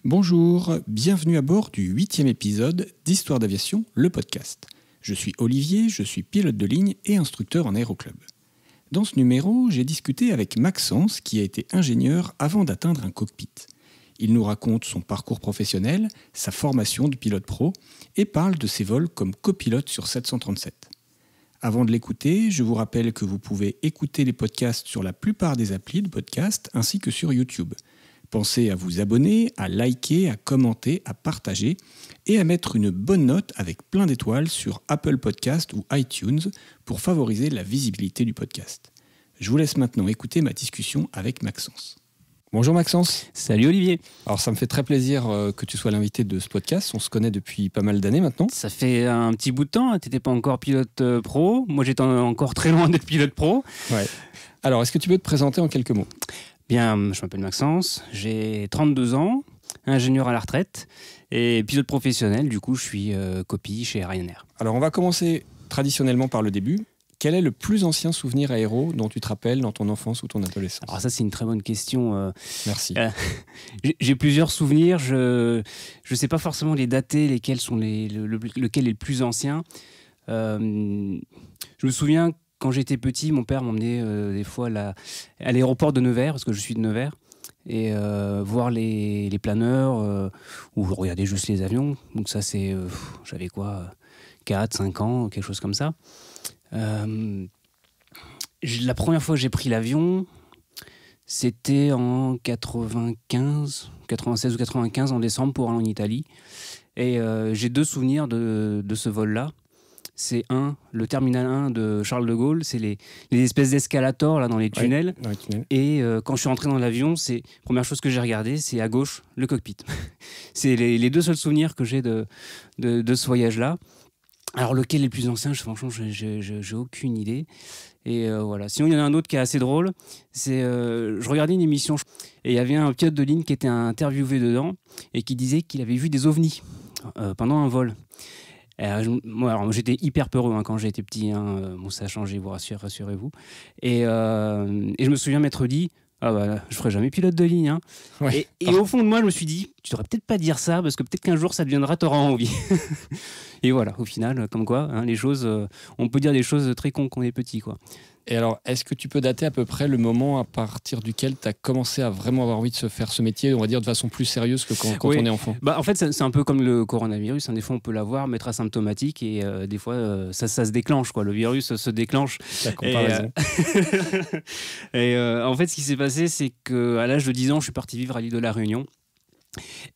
Bonjour, bienvenue à bord du 8e épisode d'Histoire d'aviation, le podcast. Je suis Olivier, je suis pilote de ligne et instructeur en aéroclub. Dans ce numéro, j'ai discuté avec Maxence qui a été ingénieur avant d'atteindre un cockpit. Il nous raconte son parcours professionnel, sa formation de pilote pro et parle de ses vols comme copilote sur 737. Avant de l'écouter, je vous rappelle que vous pouvez écouter les podcasts sur la plupart des applis de podcast ainsi que sur YouTube. Pensez à vous abonner, à liker, à commenter, à partager et à mettre une bonne note avec plein d'étoiles sur Apple Podcast ou iTunes pour favoriser la visibilité du podcast. Je vous laisse maintenant écouter ma discussion avec Maxence. Bonjour Maxence. Salut Olivier. Alors ça me fait très plaisir que tu sois l'invité de ce podcast. On se connaît depuis pas mal d'années maintenant. Ça fait un petit bout de temps, tu n'étais pas encore pilote pro. Moi j'étais encore très loin d'être pilote pro. Ouais. Alors est-ce que tu peux te présenter en quelques mots ? Bien, je m'appelle Maxence, j'ai 32 ans, ingénieur à la retraite et pilote professionnel. Du coup, je suis copie chez Ryanair. Alors, on va commencer traditionnellement par le début. Quel est le plus ancien souvenir aéro dont tu te rappelles dans ton enfance ou ton adolescence ? Alors ça, c'est une très bonne question. Merci. J'ai plusieurs souvenirs. Je ne sais pas forcément les dater, lequel est le plus ancien. Je me souviens... Quand j'étais petit, mon père m'emmenait des fois à l'aéroport de Nevers, parce que je suis de Nevers, et voir les planeurs, ou regarder juste les avions. Donc ça, j'avais quoi, 4, 5 ans, quelque chose comme ça. La première fois que j'ai pris l'avion, c'était en 96 ou 95, en décembre, pour aller en Italie. Et j'ai deux souvenirs de ce vol-là. C'est le terminal 1 de Charles de Gaulle, c'est les espèces d'escalators là, dans les tunnels. Ouais, dans les tunnels. Et quand je suis rentré dans l'avion, la première chose que j'ai regardée, c'est à gauche, le cockpit. C'est les deux seuls souvenirs que j'ai de ce voyage-là. Alors lequel est le plus ancien, franchement, j'ai aucune idée. Et voilà. Sinon, il y en a un autre qui est assez drôle. Je regardais une émission et il y avait un pilote de ligne qui était interviewé dedans et qui disait qu'il avait vu des ovnis pendant un vol. Alors, j'étais hyper peureux quand j'étais petit. Bon, ça a changé, vous rassurez-vous. Et je me souviens m'être dit, je ferai jamais pilote de ligne. Ouais. Et au fond de moi, je me suis dit, tu devrais peut-être pas dire ça, parce que peut-être qu'un jour ça deviendra, t'auras envie. Et voilà, au final, comme quoi, les choses, on peut dire des choses très cons quand on est petit, quoi. Et alors, est-ce que tu peux dater à peu près le moment à partir duquel tu as commencé à vraiment avoir envie de se faire ce métier, on va dire de façon plus sérieuse que quand Oui. on est enfant ? En fait, c'est un peu comme le coronavirus. Des fois, on peut l'avoir, mais être asymptomatique, et des fois, ça se déclenche, quoi. Le virus se déclenche. La comparaison. Et en fait, ce qui s'est passé, c'est qu'à l'âge de 10 ans, je suis parti vivre à l'île de la Réunion.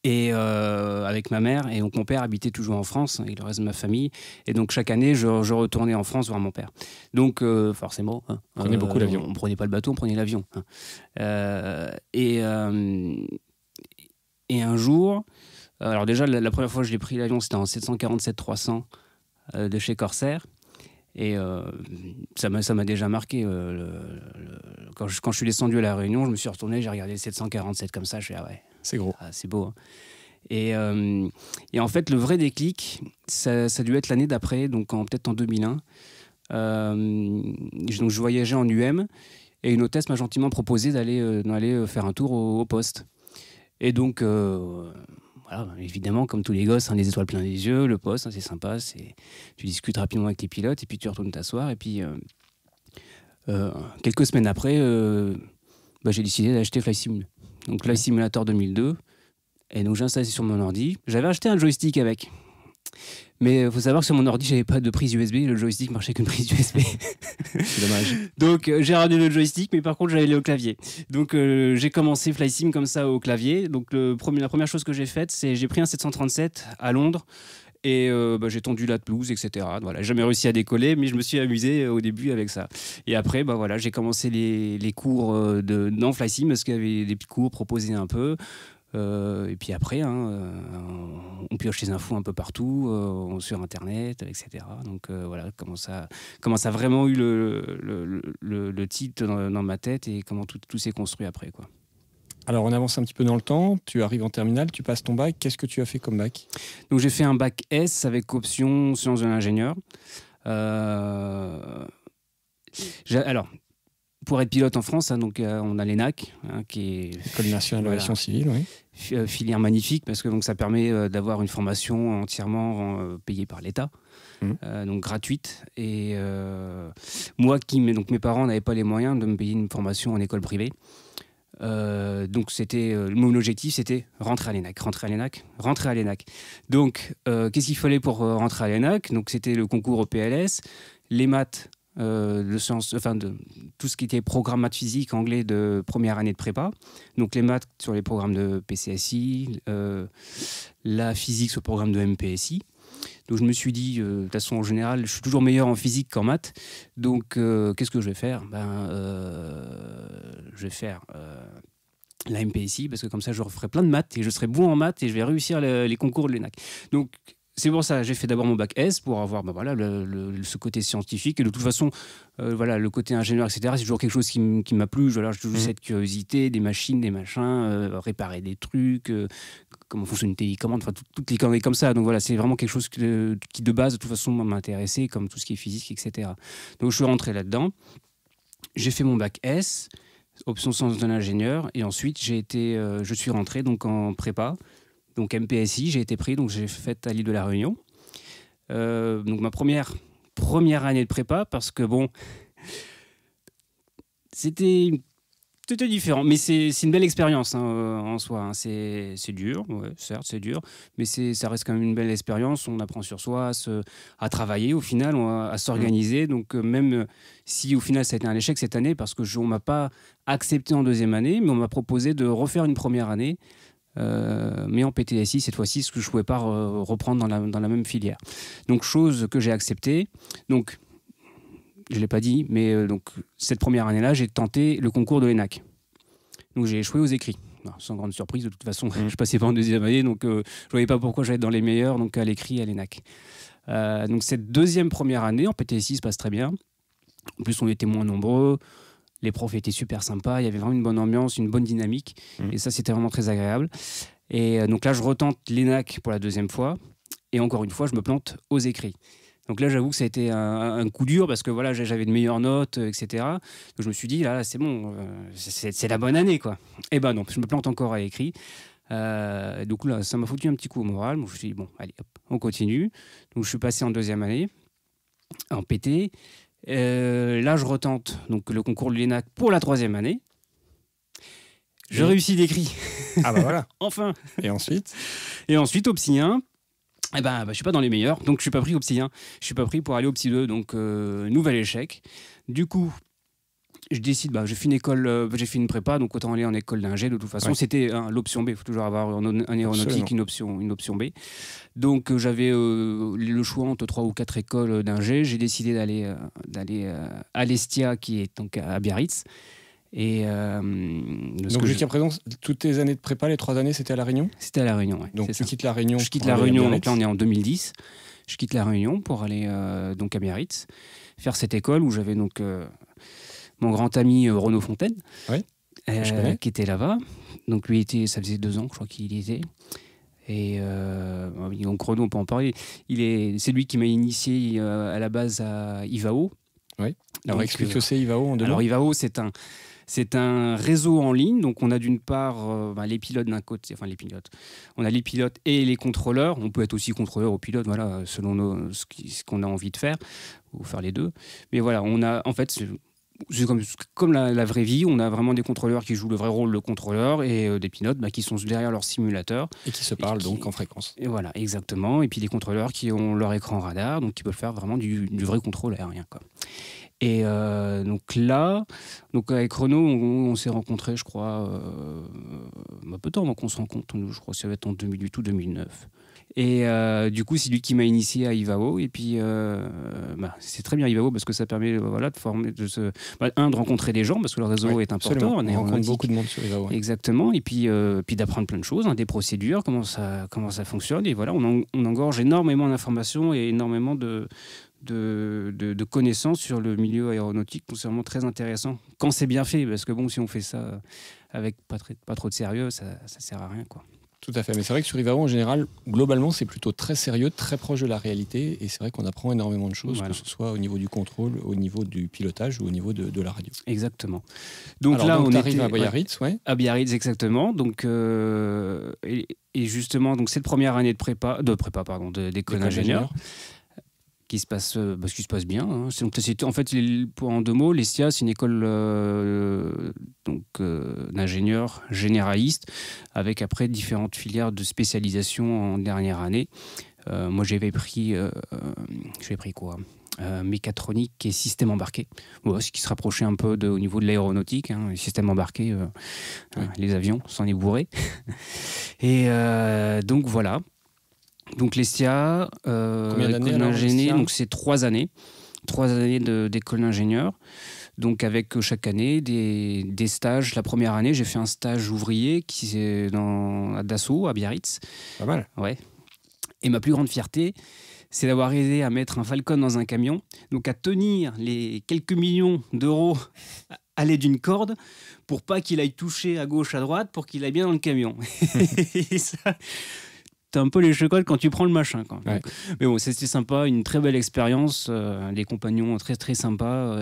Et avec ma mère, et donc mon père habitait toujours en France avec le reste de ma famille, et donc chaque année je retournais en France voir mon père, donc forcément on prenait beaucoup l'avion. On prenait pas le bateau, on prenait l'avion, et un jour, alors déjà la première fois que j'ai pris l'avion, c'était en 747-300 de chez Corsair. Et ça m'a déjà marqué. Quand je suis descendu à La Réunion, je me suis retourné, j'ai regardé le 747 comme ça, je fais c'est gros. C'est beau. Et en fait, le vrai déclic, ça a dû être l'année d'après, donc peut-être en 2001. Donc je voyageais en UM et une hôtesse m'a gentiment proposé d'aller faire un tour au poste. Et donc... Voilà, évidemment, comme tous les gosses, les étoiles plein les yeux, le poste, c'est sympa, tu discutes rapidement avec les pilotes et puis tu retournes t'asseoir. Et puis, quelques semaines après, j'ai décidé d'acheter FlySim. Donc, Flight Simulator 2002. Et donc, j'ai installé sur mon ordi. J'avais acheté un joystick avec. Mais il faut savoir que sur mon ordi, j'avais pas de prise USB. Le joystick marchait qu'une prise USB. C'est dommage. Donc, j'ai ramené le joystick, mais par contre, j'avais le clavier. Donc, j'ai commencé FlySim comme ça au clavier. Donc, la première chose que j'ai faite, c'est j'ai pris un 737 à Londres et j'ai tendu la pelouse, etc. Voilà, j'ai jamais réussi à décoller, mais je me suis amusé au début avec ça. Et après, j'ai commencé les cours dans FlySim parce qu'il y avait des petits cours proposés un peu. Et puis après, on pioche les infos un peu partout, sur Internet, etc. Donc voilà comment ça a vraiment eu le titre dans ma tête et comment tout s'est construit après, quoi. Alors on avance un petit peu dans le temps, tu arrives en terminale, tu passes ton bac, qu'est-ce que tu as fait comme bac ? Donc j'ai fait un bac S avec option sciences de l'ingénieur. Alors, pour être pilote en France, hein, donc on a l'ENAC, hein, qui est École nationale voilà, d'aviation civile, oui. Filière magnifique parce que donc ça permet d'avoir une formation entièrement payée par l'État, donc gratuite. Et moi, donc mes parents n'avaient pas les moyens de me payer une formation en école privée. Donc c'était mon objectif, c'était rentrer à l'ENAC. Donc qu'est-ce qu'il fallait pour rentrer à l'ENAC? Donc c'était le concours au PLS, les maths, de tout ce qui était programme maths physique anglais de première année de prépa. Donc les maths sur les programmes de PCSI, la physique sur le programme de MPSI. Donc je me suis dit, de toute façon en général, je suis toujours meilleur en physique qu'en maths. Donc qu'est-ce que je vais faire? Je vais faire la MPSI parce que comme ça je referai plein de maths et je serai bon en maths et je vais réussir les concours de l'ENAC. Donc c'est pour ça j'ai fait d'abord mon bac S pour avoir ce côté scientifique. Et de toute façon, le côté ingénieur, etc., c'est toujours quelque chose qui m'a plu. J'ai toujours cette curiosité, des machines, des machins, réparer des trucs, comment fonctionne une télécommande, toutes les conneries comme ça. Donc voilà, c'est vraiment quelque chose qui de base, de toute façon, m'intéressait, comme tout ce qui est physique, etc. Donc je suis rentré là-dedans. J'ai fait mon bac S, option sciences de l'ingénieur, et ensuite je suis rentré donc en prépa. Donc MPSI, j'ai été pris, donc j'ai fait à l'île de la Réunion. Donc ma première année de prépa, parce que bon, c'était différent, mais c'est une belle expérience en soi. Hein. C'est dur, ouais, certes c'est dur, mais ça reste quand même une belle expérience. On apprend sur soi, à travailler au final, à s'organiser. Donc même si au final ça a été un échec cette année, parce que on m'a pas accepté en deuxième année, mais on m'a proposé de refaire une première année. Mais en PTSI cette fois-ci, ce que je ne pouvais pas reprendre dans la même filière. Donc chose que j'ai acceptée. Donc je ne l'ai pas dit, mais donc cette première année-là, j'ai tenté le concours de l'ENAC. Donc j'ai échoué aux écrits. Non, sans grande surprise, de toute façon, je passais pas en deuxième année, donc je ne voyais pas pourquoi j'allais être dans les meilleurs, donc à l'écrit, à l'ENAC. Donc cette première année en PTSI se passe très bien. En plus, on était moins nombreux. Les profs étaient super sympas, il y avait vraiment une bonne ambiance, une bonne dynamique. Et ça, c'était vraiment très agréable. Et donc là, je retente l'ENAC pour la deuxième fois. Et encore une fois, je me plante aux écrits. Donc là, j'avoue que ça a été un coup dur parce que voilà, j'avais de meilleures notes, etc. Donc je me suis dit, là, c'est bon, c'est la bonne année, quoi. Et ben non, je me plante encore à l'écrit. Donc là, ça m'a foutu un petit coup au moral. Donc je me suis dit, bon, allez, hop, on continue. Donc je suis passé en deuxième année, en PT. Là, je retente donc, le concours de l'ENAC pour la troisième année. Je réussis d'écrit. Ah bah voilà. Enfin. Et ensuite, au Psy 1, je suis pas dans les meilleurs, donc je suis pas pris au Psy 1. Je suis pas pris pour aller au Psy 2, donc nouvel échec. Du coup, je décide, j'ai fait une école, j'ai fait une prépa, donc autant aller en école d'ingé. De toute façon, c'était l'option B. Il faut toujours avoir en aéronautique une option B. Donc j'avais le choix entre 3 ou 4 écoles d'ingé. J'ai décidé d'aller à l'Estia, qui est donc à Biarritz. Et donc jusqu'à présent, toutes tes années de prépa, les 3 années, c'était à La Réunion? C'était à La Réunion, oui. Donc tu quittes La Réunion. Je quitte La Réunion, donc là on est en 2010. Je quitte La Réunion pour aller donc à Biarritz, faire cette école où j'avais donc mon grand ami Renaud Fontaine, qui était là-bas. Donc lui ça faisait 2 ans, je crois qu'il y était. Et donc Renaud, on peut en parler. C'est lui qui m'a initié à la base à IVAO. Oui. Alors explique ce que c'est IVAO en 2 mots. Alors IVAO, c'est un réseau en ligne. Donc on a d'une part les pilotes d'un côté, enfin les pilotes. On a les pilotes et les contrôleurs. On peut être aussi contrôleur ou pilote, voilà, selon ce qu'on a envie de faire, ou faire les deux. Mais voilà, on a en fait. C'est comme la vraie vie, on a vraiment des contrôleurs qui jouent le vrai rôle de contrôleur et des pilotes qui sont derrière leur simulateur. Et qui se parlent donc en fréquence. Et voilà, exactement. Et puis des contrôleurs qui ont leur écran radar, donc qui peuvent faire vraiment du vrai contrôle aérien, quoi. Et donc là, avec Renaud, on s'est rencontrés, je crois, peu de temps avant qu'on se rencontre. Je crois que ça va être en 2008 ou 2009. Et du coup, c'est lui qui m'a initié à IVAO. Et puis, c'est très bien IVAO parce que ça permet de former, de rencontrer des gens parce que le réseau est important. On rencontre beaucoup de monde sur IVAO. Exactement. Et puis d'apprendre plein de choses, des procédures, comment ça fonctionne. Et voilà, on engorge énormément d'informations et énormément de connaissances sur le milieu aéronautique. C'est vraiment très intéressant quand c'est bien fait. Parce que bon, si on fait ça avec pas trop de sérieux, ça sert à rien, quoi. Tout à fait, mais c'est vrai que sur Rivaro, en général, globalement, c'est plutôt très sérieux, très proche de la réalité, et c'est vrai qu'on apprend énormément de choses, Voilà. que ce soit au niveau du contrôle, au niveau du pilotage ou au niveau de la radio. Exactement. Donc alors, là, donc, on t'arrives était à Biarritz, ouais. à Biarritz, exactement. Donc, et justement, donc cette première année d'école d'ingénieur, qui se passe bien. Hein. En fait, en 2 mots, l'ESTIA, c'est une école d'ingénieurs généralistes, avec après différentes filières de spécialisation en dernière année. Moi, j'avais pris quoi, mécatronique et système embarqué, ce qui se rapprochait un peu au niveau de l'aéronautique, hein, les systèmes embarqués, les avions, s'en est bourré. Et donc voilà. Donc l'ESTIA, école d'ingénieur, donc c'est 3 années. 3 années d'école d'ingénieur. Donc avec chaque année des stages. La première année, j'ai fait un stage ouvrier à Dassault, à Biarritz. Pas mal. Ouais. Et ma plus grande fierté, c'est d'avoir aidé à mettre un Falcon dans un camion, donc à tenir les quelques millions d'euros à l'aide d'une corde pour pas qu'il aille toucher à gauche, à droite, pour qu'il aille bien dans le camion. Et ça, t'as un peu les chocolats quand tu prends le machin. Quoi. Ouais. Mais bon, c'était sympa, une très belle expérience, des compagnons très très sympas.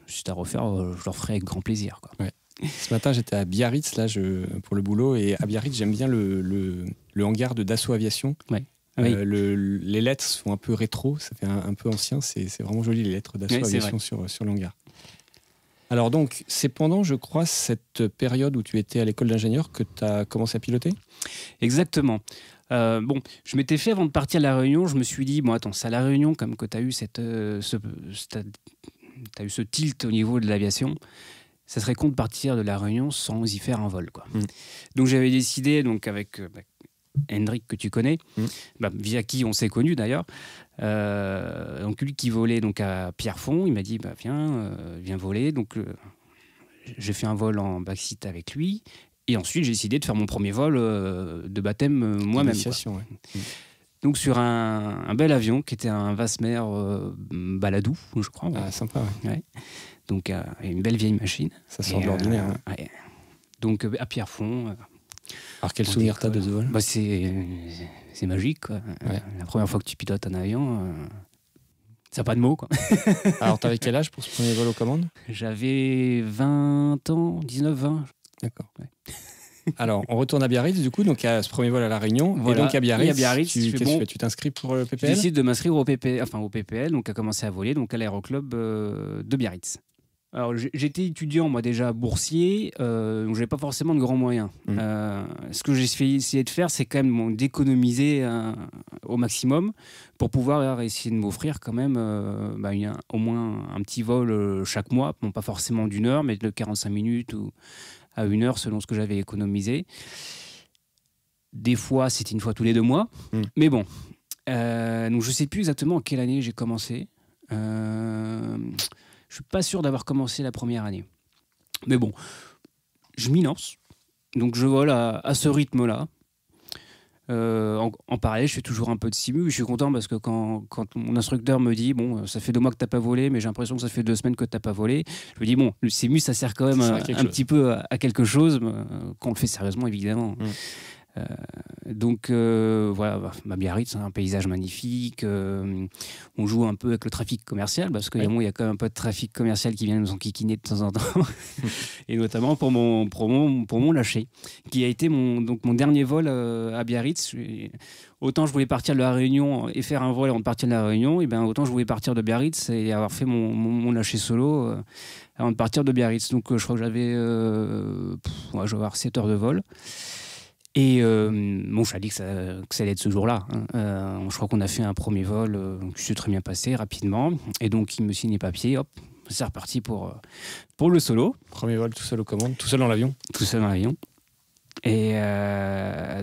C'est à refaire, je le referai avec grand plaisir. Quoi. Ouais. Ce matin, j'étais à Biarritz pour le boulot, et à Biarritz, j'aime bien le hangar de Dassault Aviation. Ouais. Oui. Les lettres sont un peu rétro, ça fait un peu ancien, c'est vraiment joli les lettres Dassault Aviation sur le hangar. Alors donc, c'est pendant, je crois, cette période où tu étais à l'école d'ingénieur que tu as commencé à piloter ? Exactement. Je m'étais fait avant de partir à La Réunion, je me suis dit, c'est à La Réunion comme que tu as eu t'as eu ce tilt au niveau de l'aviation, ça serait con de partir de La Réunion sans y faire un vol. Quoi. Donc j'avais décidé, avec Hendrik, que tu connais, via qui on s'est connus d'ailleurs, donc lui qui volait donc à Pierrefonds, il m'a dit viens voler. Donc j'ai fait un vol en backseat avec lui, et ensuite j'ai décidé de faire mon premier vol de baptême moi-même. Ouais. Donc sur un bel avion qui était un Vasmer Baladou, je crois. Ah, sympa, ouais. Donc une belle vieille machine. Ça sort de l'ordinaire. Ouais. Donc à Pierrefonds. Alors quel souvenir t'as de ce vol ? C'est magique, quoi. Ouais. La première fois que tu pilotes un avion, ça n'a pas de mots, quoi. Alors t'avais quel âge pour ce premier vol aux commandes ? J'avais 20 ans, 19-20. D'accord. Ouais. Alors on retourne à Biarritz du coup, donc à ce premier vol à La Réunion. Voilà. Et donc à Biarritz, tu t'inscris pour le PPL ? Je décide de m'inscrire au PPL, donc à commencer à voler donc à l'aéroclub de Biarritz. Alors, j'étais étudiant, moi, déjà boursier, donc je n'avais pas forcément de grands moyens. Ce que j'ai essayé de faire, c'est quand même d'économiser au maximum pour pouvoir essayer de m'offrir quand même au moins un petit vol chaque mois. Bon, pas forcément d'1 heure, mais de 45 minutes ou à 1 heure selon ce que j'avais économisé. Des fois, c'était 1 fois tous les 2 mois. Mais bon, donc je ne sais plus exactement en quelle année j'ai commencé. Je ne suis pas sûr d'avoir commencé la première année. Mais bon, je m'y lance. Donc je vole à ce rythme-là. En parallèle, je fais toujours un peu de simu. Je suis content parce que quand mon instructeur me dit ça fait 2 mois que tu n'as pas volé, mais j'ai l'impression que ça fait 2 semaines que tu n'as pas volé, je me dis le simu, ça sert quand même un petit peu à quelque chose, quand on le fait sérieusement, évidemment. Donc voilà, Biarritz, c'est un paysage magnifique. On joue un peu avec le trafic commercial parce qu'il y a quand même un peu de trafic commercial qui vient nous enquiquiner de temps en temps. Et notamment pour mon lâcher, qui a été mon dernier vol à Biarritz. Autant je voulais partir de La Réunion et faire un vol avant de partir de La Réunion, et autant je voulais partir de Biarritz et avoir fait mon lâcher solo avant de partir de Biarritz. Donc je crois que j'avais je vais avoir 7 heures de vol. Et je t'ai dit que ça allait être ce jour-là. Je crois qu'on a fait un premier vol qui s'est très bien passé rapidement. Et donc, il me signe les papiers. Hop, c'est reparti pour le solo. Premier vol tout seul aux commandes, tout seul dans l'avion. Tout seul dans l'avion. Et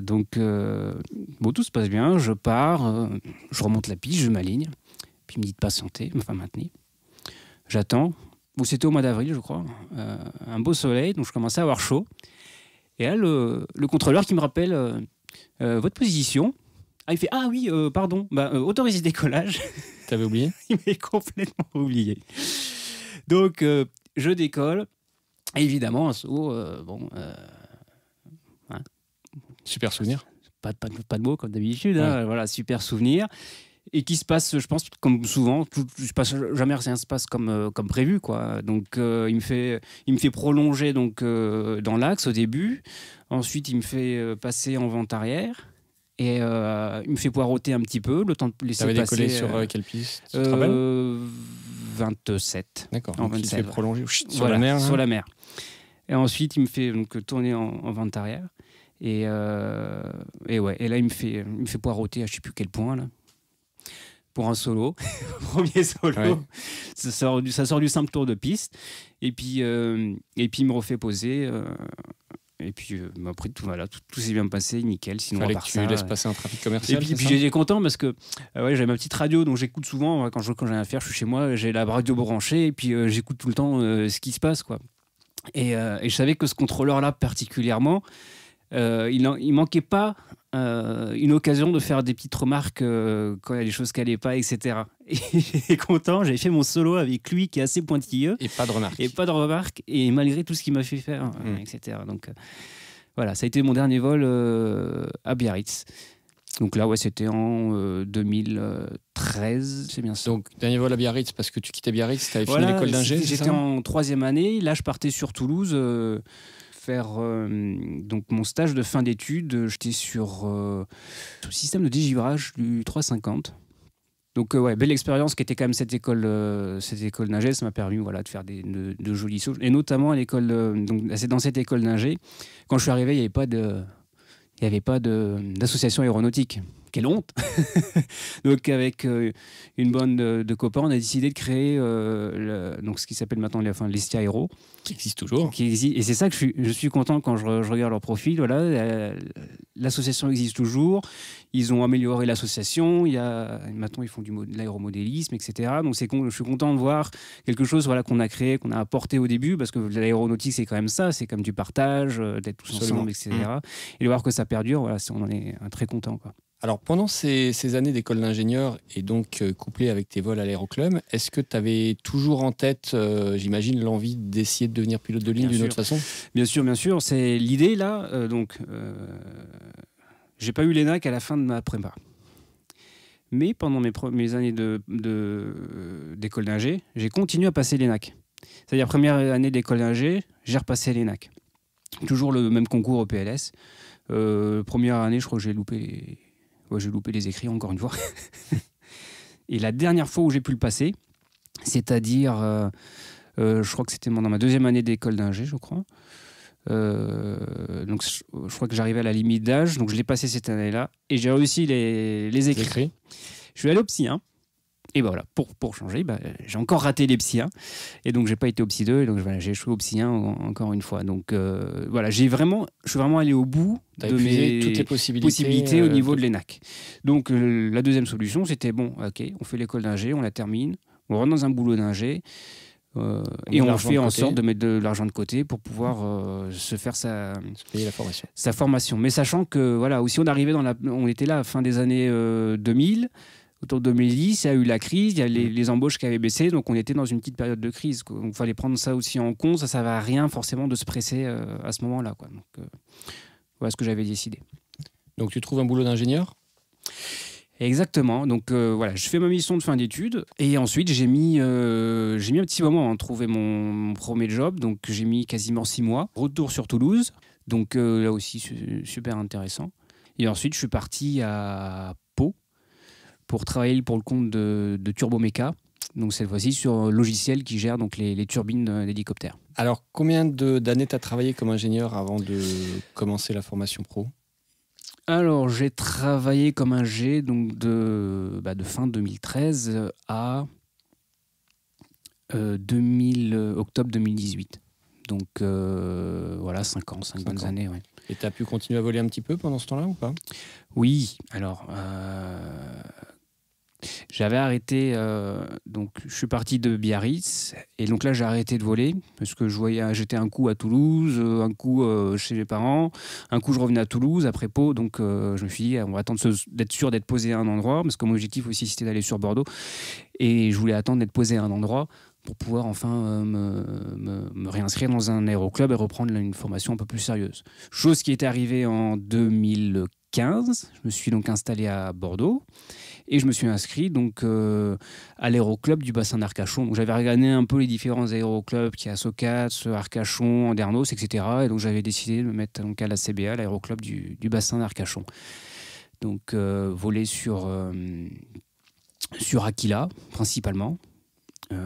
donc, tout se passe bien. Je pars, je remonte la piste, je m'aligne. Puis il me dit de patienter, maintenir. J'attends. C'était au mois d'avril, je crois. Un beau soleil, donc je commençais à avoir chaud. Et là, le contrôleur qui me rappelle votre position. Il fait oui, pardon, autorisé décollage. T'avais oublié ? Il m'avait complètement oublié. Donc, je décolle. Et évidemment, un saut, Super souvenir. Pas de mots comme d'habitude, hein, voilà, super souvenir. Et qui se passe, je pense, comme souvent, jamais rien se passe comme prévu, quoi. Donc il me fait prolonger donc, dans l'axe au début. Ensuite, il me fait passer en vente arrière. Et il me fait poireauter un petit peu, le temps de laisser passer. T'avais décollé sur quelle piste, tu te rappelles 27. D'accord, En donc 27, il te fait prolonger sur voilà, la mer. sur la mer. Et ensuite, il me fait donc, tourner en vente arrière. Et là, il me fait poireauter à je ne sais plus quel point, là. Pour un solo, premier solo, ouais. ça sort du simple tour de piste, et puis il me refait poser, et puis après tout s'est bien passé, nickel. Sinon, fallait que tu laisses passer un trafic commercial. Et puis j'étais content parce que j'avais ma petite radio, donc j'écoute souvent quand j'ai rien à faire, je suis chez moi, j'ai la radio branchée, et puis j'écoute tout le temps ce qui se passe, quoi. Et je savais que ce contrôleur-là particulièrement, il manquait pas une occasion de faire des petites remarques quand il y a des choses qui n'allaient pas, etc. Et j'étais content, j'avais fait mon solo avec lui qui est assez pointilleux. Et pas de remarques. Et malgré tout ce qu'il m'a fait faire, etc. Donc voilà, ça a été mon dernier vol à Biarritz. Donc là, c'était en 2013, c'est bien ça. Donc, dernier vol à Biarritz, parce que tu quittais Biarritz, tu avais fini l'école d'ingé. J'étais en 3e année, là je partais sur Toulouse faire donc mon stage de fin d'études. J'étais sur le système de dégivrage du 350. Donc belle expérience qui était quand même cette école d'ingé. Ça m'a permis de faire de jolies choses. Et notamment à l'école, c'est dans cette école d'ingé, quand je suis arrivé, il n'y avait pas d'association aéronautique. Quelle honte. Donc avec une bande de copains, on a décidé de créer donc ce qui s'appelle maintenant l'Estia Aéro. Qui existe toujours. Et c'est ça que je suis content quand je regarde leur profil. Voilà, l'association existe toujours. Ils ont amélioré l'association. Maintenant, ils font de l'aéromodélisme, etc. Donc je suis content de voir quelque chose qu'on a créé, qu'on a apporté au début, parce que l'aéronautique, c'est quand même ça. C'est comme du partage, d'être tous ensemble, etc. Et de voir que ça perdure, on en est très content, quoi. Alors, pendant ces années d'école d'ingénieur et donc couplé avec tes vols à l'aéroclub, est-ce que tu avais toujours en tête, j'imagine, l'envie d'essayer de devenir pilote de ligne d'une autre façon ? Bien sûr. C'est l'idée, là. J'ai pas eu l'ENAC à la fin de ma prépa. Mais pendant mes années d'école d'ingé, j'ai continué à passer l'ENAC. C'est-à-dire, première année d'école d'ingé, j'ai repassé l'ENAC. Toujours le même concours au PLS. Première année, je crois que j'ai loupé les écrits, encore une fois. Et la dernière fois où j'ai pu le passer, c'est-à-dire, je crois que c'était dans ma 2e année d'école d'ingé, je crois. Donc, je crois que j'arrivais à la limite d'âge, donc je l'ai passé cette année-là. Et j'ai réussi les écrits. Je suis allé au Psy 1. Et voilà, pour changer, j'ai encore raté les Psy 1. Et donc, j'ai pas été au Psy 2. Et donc, j'ai échoué au Psy 1 encore une fois. Donc, je suis vraiment allé au bout de mes toutes les possibilités au niveau de l'ENAC. Donc, la deuxième solution, c'était ok, on fait l'école d'ingé, on la termine, on rentre dans un boulot d'ingé. Et on fait en sorte de mettre de l'argent de côté pour pouvoir se payer sa formation. Mais sachant que, aussi on arrivait on était là à la fin des années 2000. Autour de 2010, il y a eu la crise, il y a les embauches qui avaient baissé, donc on était dans une petite période de crise, quoi. Donc il fallait prendre ça aussi en compte, ça ne servait à rien forcément de se presser à ce moment-là, quoi. Donc voilà ce que j'avais décidé. Donc tu trouves un boulot d'ingénieur ? Exactement, donc je fais ma mission de fin d'études, et ensuite j'ai mis un petit moment à trouver mon premier job, donc j'ai mis quasiment 6 mois. Retour sur Toulouse, donc là aussi super intéressant. Et ensuite je suis parti à Pau, pour travailler pour le compte de Turboméca, donc cette fois-ci sur un logiciel qui gère donc les turbines d'hélicoptères. Alors, combien d'années tu as travaillé comme ingénieur avant de commencer la formation pro ? Alors, j'ai travaillé comme ingé donc de fin 2013 à octobre 2018. Donc, 5 bonnes années. Ouais. Et tu as pu continuer à voler un petit peu pendant ce temps-là ou pas ? Oui, alors... j'avais arrêté, donc je suis parti de Biarritz, et donc là j'ai arrêté de voler, parce que j'étais un coup à Toulouse, un coup chez mes parents, un coup je revenais à Toulouse, après Pau, donc je me suis dit on va attendre d'être sûr d'être posé à un endroit, parce que mon objectif aussi c'était d'aller sur Bordeaux, et je voulais attendre d'être posé à un endroit pour pouvoir enfin me réinscrire dans un aéroclub et reprendre une formation un peu plus sérieuse. Chose qui était arrivée en 2015. Je me suis donc installé à Bordeaux et je me suis inscrit donc à l'aéroclub du bassin d'Arcachon. Donc j'avais regardé un peu les différents aéroclubs qu'il y a à Socats, Arcachon, Andernos, etc. Et donc j'avais décidé de me mettre donc à la CBA, l'aéroclub du bassin d'Arcachon. Donc voler sur Aquila principalement. Je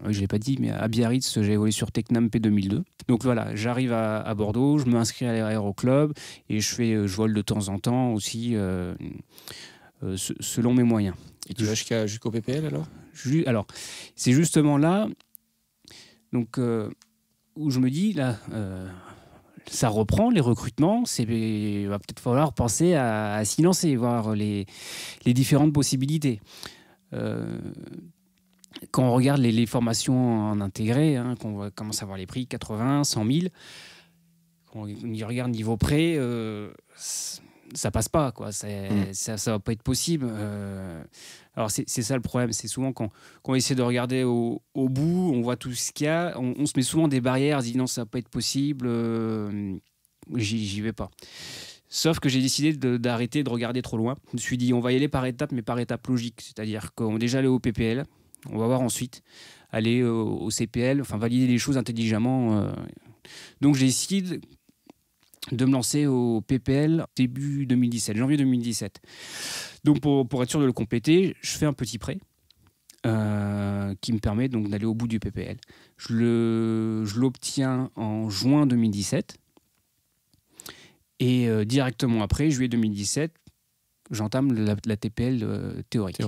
ne l'ai pas dit, mais à Biarritz, j'ai volé sur Tecnam P2002. Donc voilà, j'arrive à Bordeaux, je me inscris à l'aéroclub et je vole de temps en temps aussi selon mes moyens. Et tu vas jusqu'au PPL alors ? Alors, c'est justement là donc, où je me dis, là, ça reprend les recrutements, il va peut-être falloir penser à s'y lancer, voir les différentes possibilités. Quand on regarde les formations en intégré, qu'on commence à voir les prix 80, 100 000, quand on y regarde niveau prêt, ça passe pas, quoi. Ça va pas être possible. Alors c'est ça le problème, c'est souvent quand on essaie de regarder au bout, on voit tout ce qu'il y a, on se met souvent des barrières, on se dit non, ça va pas être possible, j'y vais pas. Sauf que j'ai décidé d'arrêter de regarder trop loin. Je me suis dit on va y aller par étapes, mais par étapes logiques, c'est-à-dire qu'on va déjà aller au PPL. On va voir ensuite aller au CPL, enfin valider les choses intelligemment. Donc j'ai décidé de me lancer au PPL début 2017, janvier 2017. Donc pour être sûr de le compléter, je fais un petit prêt qui me permet donc d'aller au bout du PPL. Je l'obtiens en juin 2017 et directement après, juillet 2017, j'entame la TPL théorique.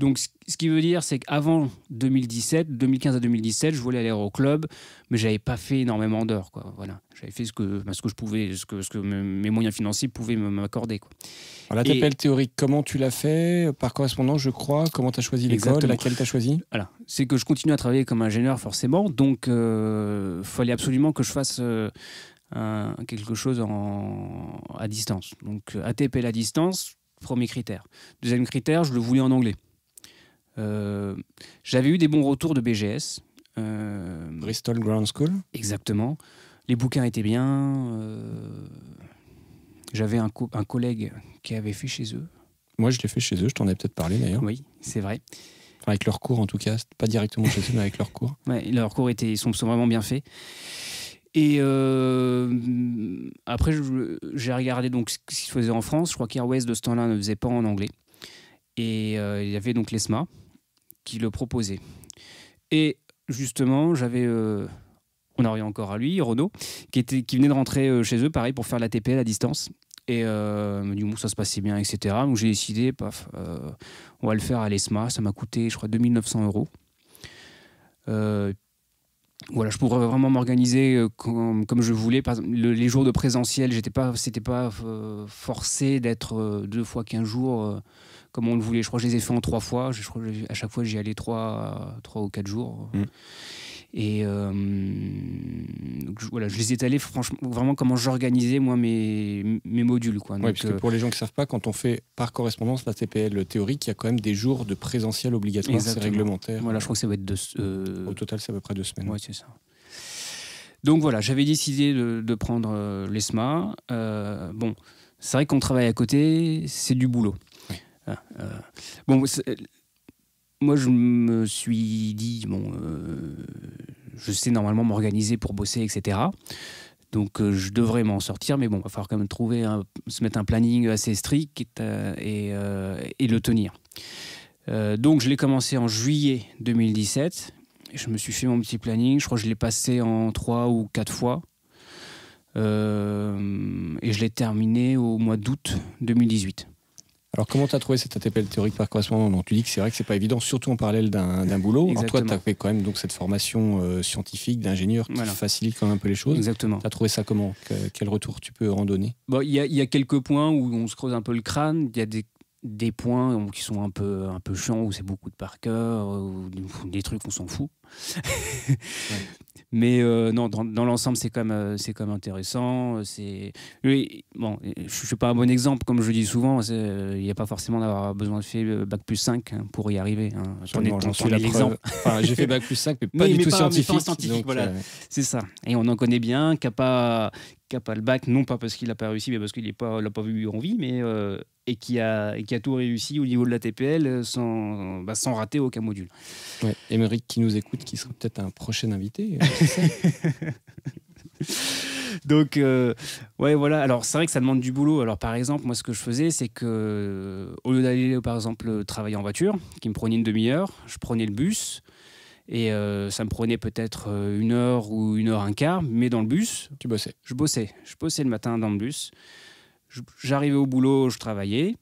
Donc, ce qui veut dire, c'est qu'avant 2015 à 2017, je volais à l'aéroclub, mais je n'avais pas fait énormément d'heures, quoi. Voilà. J'avais fait ce que je pouvais, ce que mes moyens financiers pouvaient m'accorder, quoi. Alors, la TPL théorique, comment tu l'as fait ? Par correspondance, je crois. Comment tu as choisi l'école ? Laquelle tu as choisi ? Voilà. C'est que je continue à travailler comme ingénieur, forcément. Donc, il fallait absolument que je fasse quelque chose à distance. Donc, ATPL à distance. Premier critère. Deuxième critère, je le voulais en anglais. J'avais eu des bons retours de BGS. Bristol Ground School. Exactement. Les bouquins étaient bien. J'avais un collègue qui avait fait chez eux. Moi, je l'ai fait chez eux. Je t'en ai peut-être parlé d'ailleurs. Oui, c'est vrai. Enfin, avec leurs cours en tout cas. Pas directement chez eux, mais avec leurs cours. Ouais, leurs cours sont vraiment bien faits. Et après, j'ai regardé donc ce qu'ils faisaient en France. Je crois qu'Airways de ce temps-là ne faisait pas en anglais. Et il y avait donc l'ESMA qui le proposait. Et justement, j'avais, on en revient encore à lui, Renaud, qui venait de rentrer chez eux, pareil, pour faire la TPL à distance. Et me dit, bon, ça se passait bien, etc. Donc j'ai décidé, on va le faire à l'ESMA. Ça m'a coûté, je crois, 2 900 €. Voilà, je pourrais vraiment m'organiser comme je voulais. Par exemple, les jours de présentiel, c'était pas forcé d'être 2 fois 15 jours comme on le voulait. Je crois que je les ai fait en 3 fois. Je crois que à chaque fois, j'y allais 3 ou 4 jours. Et donc, voilà, je les ai étalés franchement, vraiment comment j'organisais moi mes modules, quoi. Oui, parce que pour les gens qui ne savent pas, quand on fait par correspondance la TPL théorique, il y a quand même des jours de présentiel obligatoire, c'est réglementaire. Voilà, je crois que ça va être au total, c'est à peu près 2 semaines. Oui, c'est ça. Donc voilà, j'avais décidé de prendre l'ESMA. Bon, c'est vrai qu'on travaille à côté, c'est du boulot. Oui. Bon, moi, je me suis dit, bon, je sais normalement m'organiser pour bosser, etc. Donc, je devrais m'en sortir, mais bon, il va falloir quand même se mettre un planning assez strict et le tenir. Donc, je l'ai commencé en juillet 2017. Je me suis fait mon petit planning. Je crois que je l'ai passé en 3 ou 4 fois. Et je l'ai terminé au mois d'août 2018. Alors, comment tu as trouvé cette ATPL théorique par correspondance ? Donc, tu dis que c'est vrai que c'est pas évident, surtout en parallèle d'un boulot. Alors, toi, tu as fait quand même donc, cette formation scientifique d'ingénieur qui facilite quand même un peu les choses. Exactement. Tu as trouvé ça comment ? Quel retour tu peux en donner ? Bon, il y a quelques points où on se creuse un peu le crâne. Il y a des points qui sont un peu chiants, où c'est beaucoup de par cœur, ou des trucs on s'en fout. Mais non, dans l'ensemble, c'est quand même intéressant. Oui, bon, je ne suis pas un bon exemple, comme je dis souvent. Il n'y a pas forcément d'avoir besoin de faire bac plus 5 pour y arriver. Hein. J'en suis l'exemple. Enfin, j'ai fait bac plus 5, mais pas du tout scientifique. Pas scientifique, donc, voilà. C'est ça. Et on en connaît bien, qui n'a pas le bac, non pas parce qu'il n'a pas réussi, mais parce qu'il l'a pas vu en vie, mais et qui a tout réussi au niveau de la TPL sans rater aucun module. Ouais, Émeric qui nous écoute, qui sera peut-être un prochain invité. Donc, ouais, voilà. Alors, c'est vrai que ça demande du boulot. Alors, par exemple, moi, ce que je faisais, c'est que au lieu d'aller, par exemple, travailler en voiture, qui me prenait une demi-heure, je prenais le bus. Et ça me prenait peut-être 1 heure ou 1 heure un quart, mais dans le bus, tu bossais. Je bossais le matin dans le bus. J'arrivais au boulot, je travaillais.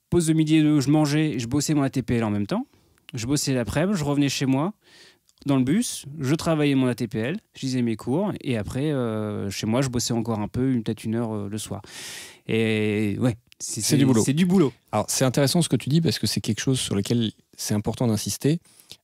Pause de midi et 2, je mangeais et je bossais mon ATPL en même temps. Je bossais l'après-midi, je revenais chez moi dans le bus, je travaillais mon ATPL, je lisais mes cours et après, chez moi, je bossais encore un peu, peut-être 1 heure le soir. Et ouais, c'est du boulot. C'est du boulot. Alors, c'est intéressant ce que tu dis parce que c'est quelque chose sur lequel c'est important d'insister.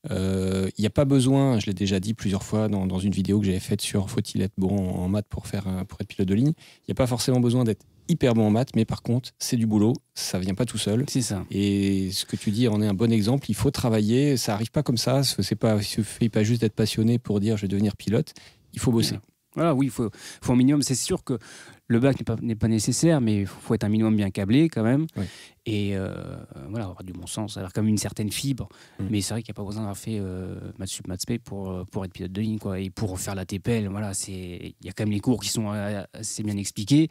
Il n'y a pas besoin, je l'ai déjà dit plusieurs fois dans une vidéo que j'avais faite sur faut-il être bon en maths pour être pilote de ligne. Il n'y a pas forcément besoin d'être hyper bon en maths, mais par contre, c'est du boulot, ça ne vient pas tout seul. C'est ça. Et ce que tu dis en est un bon exemple, il faut travailler, ça n'arrive pas comme ça, il ne suffit pas juste d'être passionné pour dire je vais devenir pilote, il faut bosser. Voilà, oui, il faut un minimum. C'est sûr que le bac n'est pas nécessaire, mais il faut être un minimum bien câblé quand même. Oui. Et voilà, avoir du bon sens, avoir comme une certaine fibre. Mais c'est vrai qu'il n'y a pas besoin d'avoir fait maths sup, maths spé pour être pilote de ligne, quoi. Et pour faire la TPL, voilà, il y a quand même les cours qui sont assez bien expliqués.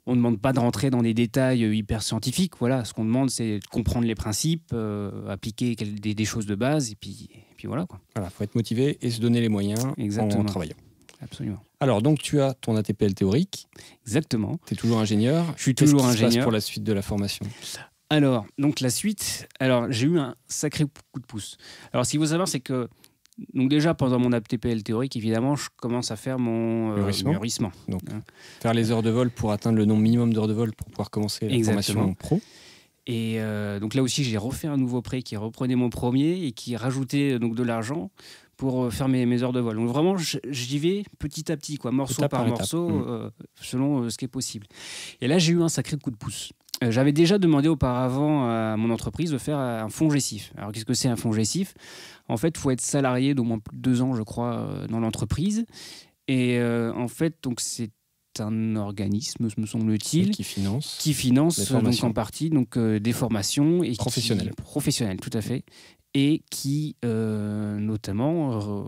On ne demande pas de rentrer dans des détails hyper scientifiques. Voilà, ce qu'on demande, c'est de comprendre les principes, appliquer des choses de base, et puis voilà, quoi. Voilà, faut être motivé et se donner les moyens en travaillant. Absolument. Alors, donc, tu as ton ATPL théorique. Exactement. Tu es toujours ingénieur. Je suis toujours ingénieur. Qu'est-ce qui se passe pour la suite de la formation ? Alors, donc la suite, j'ai eu un sacré coup de pouce. Alors, ce qu'il faut savoir, c'est que donc déjà, pendant mon ATPL théorique, évidemment, je commence à faire mon mûrissement. Donc, faire les heures de vol pour atteindre le nombre minimum d'heures de vol pour pouvoir commencer la formation pro. Et donc là aussi, j'ai refait un nouveau prêt qui reprenait mon premier et qui rajoutait donc de l'argent pour faire mes heures de vol. Donc vraiment, j'y vais petit à petit, quoi, morceau par morceau, selon ce qui est possible. Et là, j'ai eu un sacré coup de pouce. J'avais déjà demandé auparavant à mon entreprise de faire un fonds gestif. Alors, qu'est-ce que c'est un fonds gestif ? En fait, il faut être salarié d'au moins plus de 2 ans, je crois, dans l'entreprise. Et en fait, donc, c'est un organisme, me semble-t-il, qui finance donc, en partie des formations. Et professionnelles. Professionnelles, tout à fait. Et qui, notamment,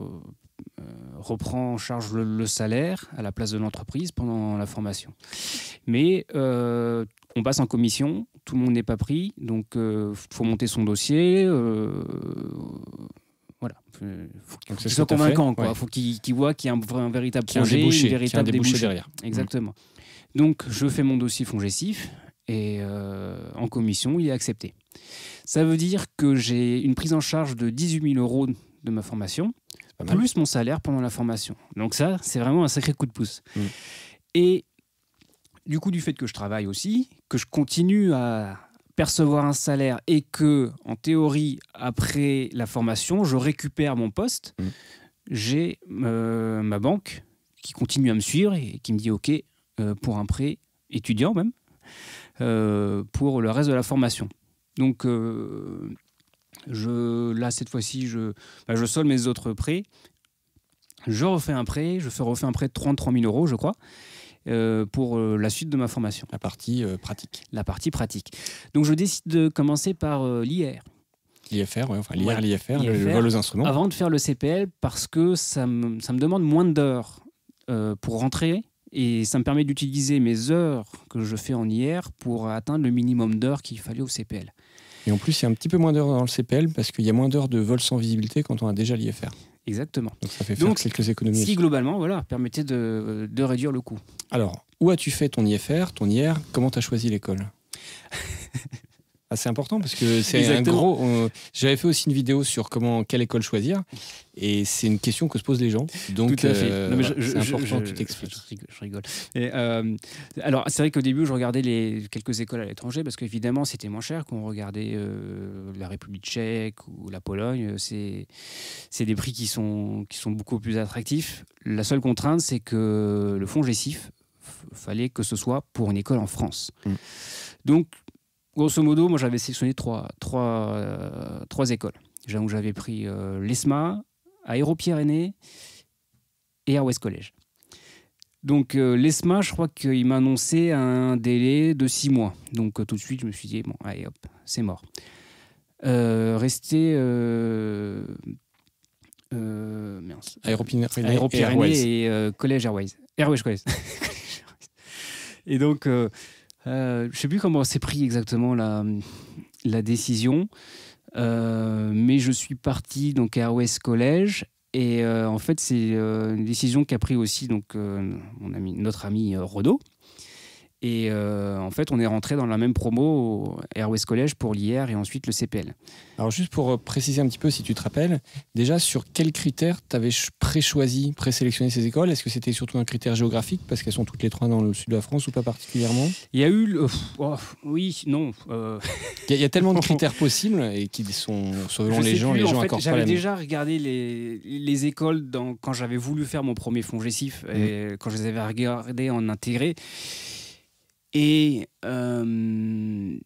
reprend en charge le salaire à la place de l'entreprise pendant la formation. Mais on passe en commission, tout le monde n'est pas pris, donc il faut monter son dossier. Voilà, faut qu'il soit convaincant, quoi. Faut qu'il voit qu'il y a un véritable projet, un véritable débouché derrière. Exactement. Donc je fais mon dossier fonds gestif et en commission, il est accepté. Ça veut dire que j'ai une prise en charge de 18 000 € de ma formation, plus mon salaire pendant la formation. Donc ça, c'est vraiment un sacré coup de pouce. Et du coup, du fait que je travaille aussi, que je continue à percevoir un salaire et que, en théorie, après la formation, je récupère mon poste, j'ai ma banque qui continue à me suivre et qui me dit OK pour un prêt étudiant même, pour le reste de la formation. Donc là, cette fois-ci, je solde mes autres prêts. Je refais un prêt. Je refais un prêt de 33 000 €, je crois, pour la suite de ma formation. La partie pratique. La partie pratique. Donc, je décide de commencer par l'IR. L'IFR, l'IFR, le vol aux instruments. Avant de faire le CPL, parce que ça me demande moins d'heures pour rentrer. Et ça me permet d'utiliser mes heures que je fais en IR pour atteindre le minimum d'heures qu'il fallait au CPL. Et en plus, il y a un petit peu moins d'heures dans le CPL parce qu'il y a moins d'heures de vol sans visibilité quand on a déjà l'IFR. Exactement. Donc ça fait faire quelques économies. Ce qui, globalement, permettait de réduire le coût. Alors, où as-tu fait ton IFR, ton IR ? Comment tu as choisi l'école ? Ah, c'est important parce que c'est Exactement. J'avais fait aussi une vidéo sur quelle école choisir et c'est une question que se posent les gens. Donc, Tout à fait. Non, mais c'est important que tu t'expliques. Je rigole. Et, alors, c'est vrai qu'au début, je regardais quelques écoles à l'étranger parce qu'évidemment, c'était moins cher quand on regardait la République tchèque ou la Pologne. C'est des prix qui sont beaucoup plus attractifs. La seule contrainte, c'est que le fonds GESIF, fallait que ce soit pour une école en France. Donc, grosso modo, moi, j'avais sélectionné trois écoles. J'avais pris l'ESMA, Aéropyrénées et Air West College. Donc, l'ESMA, je crois qu'il m'a annoncé un délai de 6 mois. Donc, tout de suite, je me suis dit, bon, allez, hop, c'est mort. Aéropyrénées et College Airways. Airways College. Et donc, je ne sais plus comment s'est pris exactement la décision, mais je suis parti donc, à Airways College. Et en fait, c'est une décision qu'a pris aussi donc, notre ami Renaud. Et en fait, on est rentré dans la même promo au Airways College pour l'IR et ensuite le CPL. Alors juste pour préciser un petit peu, si tu te rappelles, déjà sur quels critères tu avais présélectionné ces écoles? Est-ce que c'était surtout un critère géographique parce qu'elles sont toutes les trois dans le sud de la France ou pas particulièrement? Il y a eu... oui, non. Il y a tellement de critères possibles et qui sont, selon les gens accordent pas la même. J'avais déjà regardé les écoles quand j'avais voulu faire mon premier fonds GESIF et quand je les avais regardées en intégré. Et il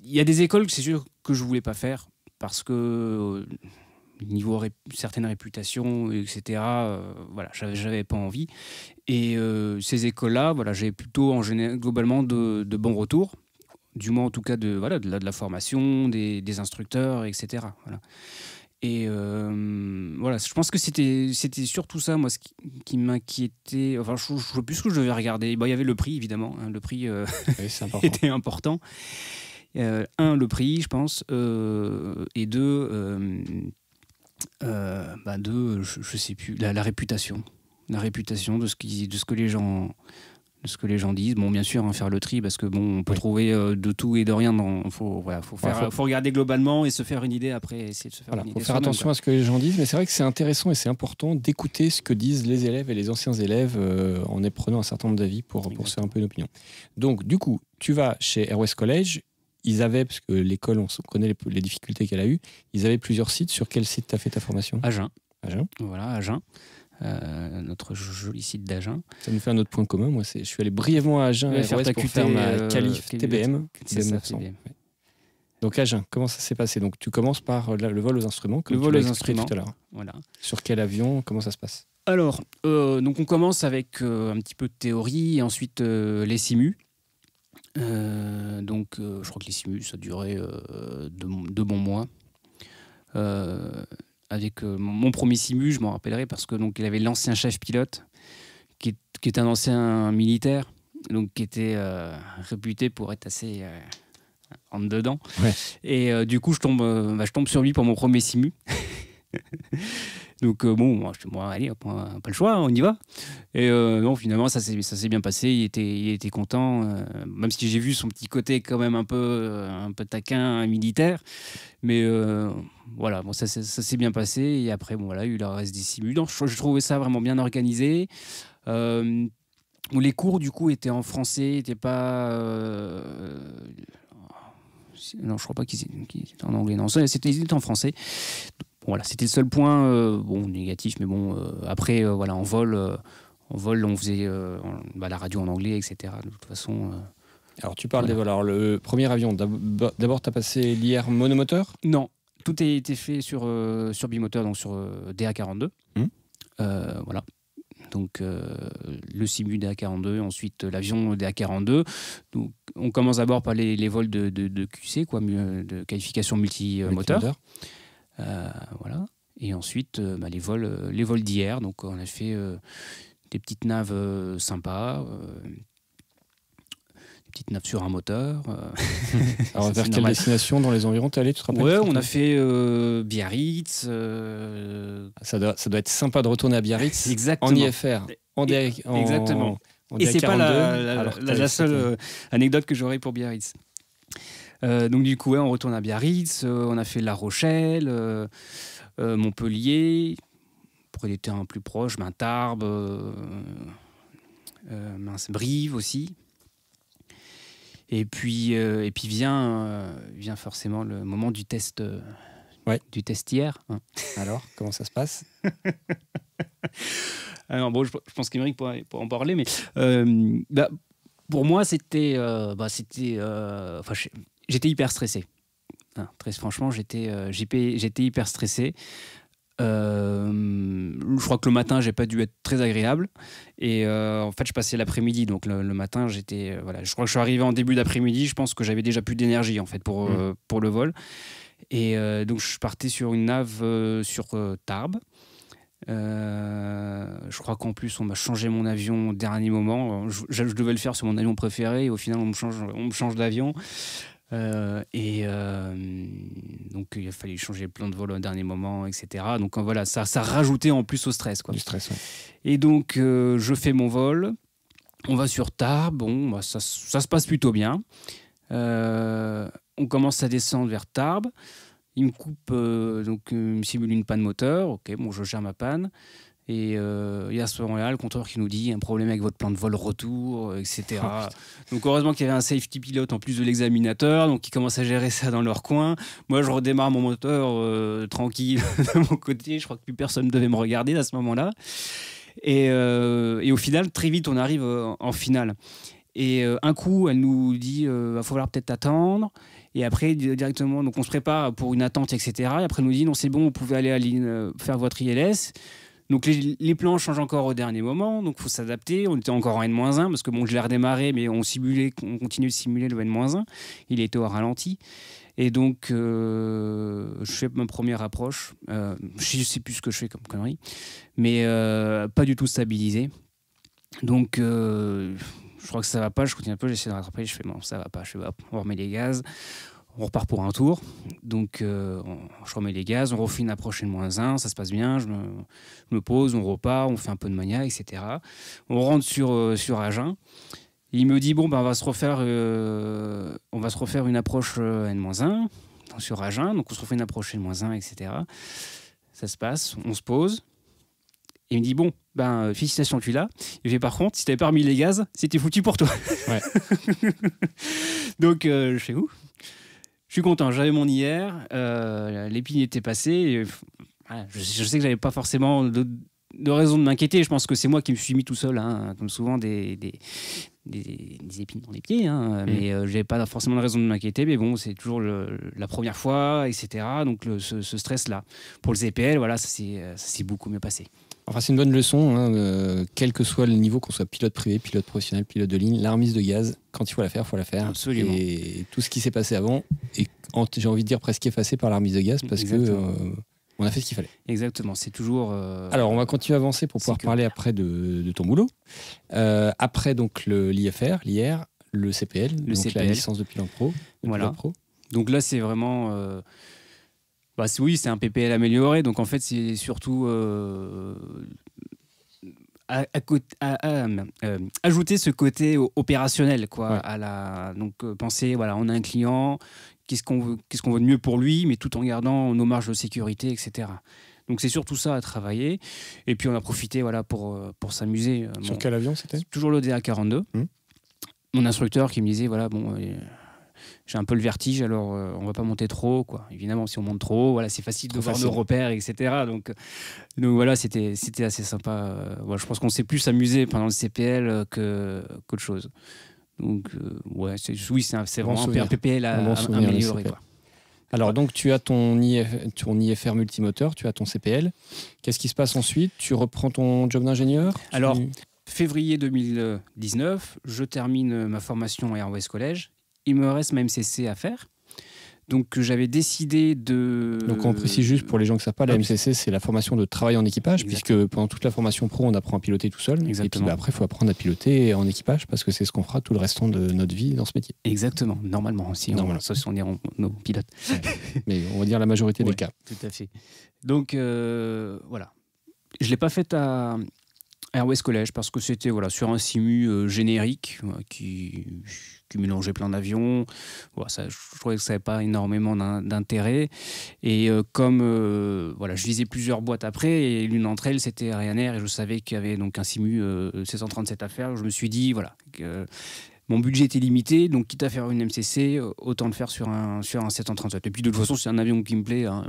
y a des écoles, c'est sûr, que je ne voulais pas faire parce que niveau certaines réputations, etc., voilà, j'avais pas envie. Et ces écoles-là, voilà, j'ai plutôt globalement de bons retours, du moins en tout cas de la formation, des instructeurs, etc. Voilà. Et voilà, je pense que c'était surtout ça, moi, ce qui m'inquiétait. Enfin, je ne sais plus ce que je devais regarder. Bon, il y avait le prix, évidemment. Hein, le prix oui, c'est important. était important. Le prix, je pense. Et deux, je ne sais plus, la réputation. La réputation de ce que les gens... ce que les gens disent. Bon, bien sûr, faire le tri, parce que bon, on peut trouver de tout et de rien. Faut regarder globalement et se faire une idée après, essayer de se faire une idée. Faut faire attention à ce que les gens disent, mais c'est vrai que c'est intéressant et c'est important d'écouter ce que disent les élèves et les anciens élèves en prenant un certain nombre d'avis pour se faire un peu une opinion. Donc, du coup, tu vas chez Air West College. Ils avaient, parce que l'école, on connaît les difficultés qu'elle a eues, ils avaient plusieurs sites. Sur quel site tu as fait ta formation? Agen. Agen. Voilà, Agen. Notre joli site d'Agen. Ça nous fait un autre point commun. Moi, je suis allé brièvement à Agen pour faire ma qualif TBM. TBM. Donc Agen, comment ça s'est passé? Donc tu commences par le vol aux instruments, comme tu l'as expliqué tout à l'heure. Voilà. Sur quel avion? Comment ça se passe? Alors, donc on commence avec un petit peu de théorie et ensuite les simus. Donc, je crois que les simus, ça durait 2 bons mois. Avec mon premier simu, je m'en rappellerai parce que donc il avait l'ancien chef pilote qui est un ancien militaire, donc qui était réputé pour être assez rentre dedans. Ouais. Et du coup, je tombe sur lui pour mon premier simu. Donc bon, allez, pas le choix, on y va. Et non, finalement, ça s'est bien passé. Il était content, même si j'ai vu son petit côté quand même un peu taquin, militaire. Mais voilà, bon, ça s'est bien passé. Et après, bon, voilà, il y a eu le reste des simus. Donc, je trouvais ça vraiment bien organisé. Les cours, du coup, étaient en français, n'étaient pas... non, je crois pas qu'ils étaient en anglais. Non, ils étaient en français. Voilà, c'était le seul point négatif, mais bon, après, voilà, en vol, on faisait la radio en anglais, etc. De toute façon... Alors, tu parles des vols. Alors, le premier avion, d'abord, tu as passé l'IR monomoteur? Non, tout a été fait sur bimoteur, donc sur DA42. Voilà. Donc, le simu DA42, ensuite l'avion DA42. Donc, on commence d'abord par les vols de QC, quoi, de qualification multimoteur. Voilà. Et ensuite, les vols d'IR. Donc, on a fait des petites naves sympas, des petites naves sur un moteur. Alors, vers quelle destination dans les environs t'es allé, tu te rappelles? Ouais, on a fait Biarritz. Ça doit être sympa de retourner à Biarritz. Exactement. En IFR. Exactement. Et c'est pas la seule anecdote que j'aurais pour Biarritz. Donc du coup, ouais, on retourne à Biarritz, on a fait La Rochelle, Montpellier, pour des terrains plus proches, Tarbes, Brive aussi. Et puis vient forcément le moment du test, du test hier. Hein. Alors, comment ça se passe? Alors, bon, je pense qu'Émeric pourrait en parler, mais pour moi, j'étais hyper stressé. Hein, très franchement, j'étais hyper stressé. Je crois que le matin, j'ai pas dû être très agréable. Et en fait, je passais l'après-midi. Donc le matin, je crois que je suis arrivé en début d'après-midi. Je pense que j'avais déjà plus d'énergie en fait pour le vol. Et donc je partais sur une nave sur Tarbes. Je crois qu'en plus on m'a changé mon avion au dernier moment. Je devais le faire sur mon avion préféré et au final on me change d'avion. Donc il a fallu changer plein de vols au dernier moment, etc. Donc voilà, ça rajoutait en plus au stress, quoi. Du stress, ouais. Et donc je fais mon vol, on va sur Tarbes, bon, ça se passe plutôt bien. On commence à descendre vers Tarbes. Il me coupe, donc il me simule une panne moteur. Ok, bon, je gère ma panne. Et il y a à ce moment-là le contrôleur qui nous dit un problème avec votre plan de vol retour, etc. Donc heureusement qu'il y avait un safety pilote en plus de l'examinateur, donc ils commencent à gérer ça dans leur coin. Moi, je redémarre mon moteur tranquille de mon côté. Je crois que plus personne ne devait me regarder à ce moment-là. Et au final, très vite, on arrive en finale. Et un coup, elle nous dit va falloir peut-être attendre. Et après, directement, donc on se prépare pour une attente, etc. Et après, elle nous dit non, c'est bon, vous pouvez aller faire votre ILS. Donc les plans changent encore au dernier moment, donc il faut s'adapter. On était encore en N-1, parce que bon, je l'ai redémarré, mais on continue de simuler le N-1. Il était au ralenti. Et donc, je fais ma première approche. Je ne sais plus ce que je fais comme connerie, mais pas du tout stabilisé. Donc, je crois que ça ne va pas. Je continue un peu, j'essaie de rattraper. Je fais bon, ça ne va pas. Je fais hop, on remet les gaz. On repart pour un tour, donc je remets les gaz, on refait une approche N-1, ça se passe bien, je me pose, on repart, on fait un peu de mania, etc. On rentre sur Agen. Il me dit bon, on va se refaire une approche N-1 sur Agen, donc on se refait une approche N-1, etc. Ça se passe, on se pose. Et il me dit bon, félicitations, tu l'as. Et j'ai par contre, si t'avais pas remis les gaz, c'était foutu pour toi. Ouais. Donc je fais où? Je suis content, j'avais mon IR, l'épine était passée. Et, voilà, je sais que j'avais pas forcément de raison de m'inquiéter. Je pense que c'est moi qui me suis mis tout seul, hein, comme souvent des épines dans les pieds. Hein, mais j'avais pas forcément de raison de m'inquiéter. Mais bon, c'est toujours la première fois, etc. Donc ce stress-là. Pour le CPL, voilà, ça s'est beaucoup mieux passé. Enfin, c'est une bonne leçon, hein, quel que soit le niveau, qu'on soit pilote privé, pilote professionnel, pilote de ligne, la remise de gaz, quand il faut la faire, il faut la faire. Absolument. Et tout ce qui s'est passé avant est, j'ai envie de dire, presque effacé par la remise de gaz, parce qu'on a fait ce qu'il fallait. Exactement, c'est toujours... Alors, on va continuer à avancer pour pouvoir parler après de ton boulot. Après, donc, l'IFR, l'IR, le CPL, la licence de pilote pro. Voilà. Donc là, c'est vraiment... oui, c'est un PPL amélioré, donc en fait, c'est surtout ajouter ce côté opérationnel, quoi. Ouais. Donc, penser, voilà, on a un client, qu'est-ce qu'on veut de mieux pour lui, mais tout en gardant nos marges de sécurité, etc. Donc, c'est surtout ça à travailler. Et puis, on a profité, voilà, pour s'amuser. Sur quel avion c'était ? Toujours le DA42. Mon instructeur qui me disait, voilà, bon... j'ai un peu le vertige, alors on va pas monter trop haut, quoi. Évidemment, si on monte trop haut, voilà, c'est facile de voir nos repères, etc. Donc voilà, c'était assez sympa. Je pense qu'on s'est plus amusé pendant le CPL qu'autre chose. Donc c'est vraiment un PPL à améliorer, quoi. Alors donc tu as ton IFR multimoteur, tu as ton CPL. Qu'est-ce qui se passe ensuite ? Tu reprends ton job d'ingénieur ? Alors, février 2019, je termine ma formation à Airways College. Il me reste ma MCC à faire. Donc, j'avais décidé de... Donc, on précise juste pour les gens qui ne savent pas, la MCC, c'est la formation de travail en équipage, puisque pendant toute la formation pro, on apprend à piloter tout seul. Exactement. Et puis après, il faut apprendre à piloter en équipage, parce que c'est ce qu'on fera tout le restant de notre vie dans ce métier. Exactement, normalement aussi. Sauf si on est nos pilotes. Ouais. Mais on va dire la majorité des cas. Tout à fait. Donc, voilà. Je ne l'ai pas faite à Airways College, parce que c'était sur un simu générique qui mélangeait plein d'avions. Je trouvais que ça n'avait pas énormément d'intérêt. Et comme je lisais plusieurs boîtes après, et l'une d'entre elles, c'était Ryanair, et je savais qu'il y avait donc un simu 737 à faire. Je me suis dit que mon budget était limité, donc quitte à faire une MCC, autant le faire sur un 737. Et puis de toute façon, c'est un avion qui me plaît. Hein.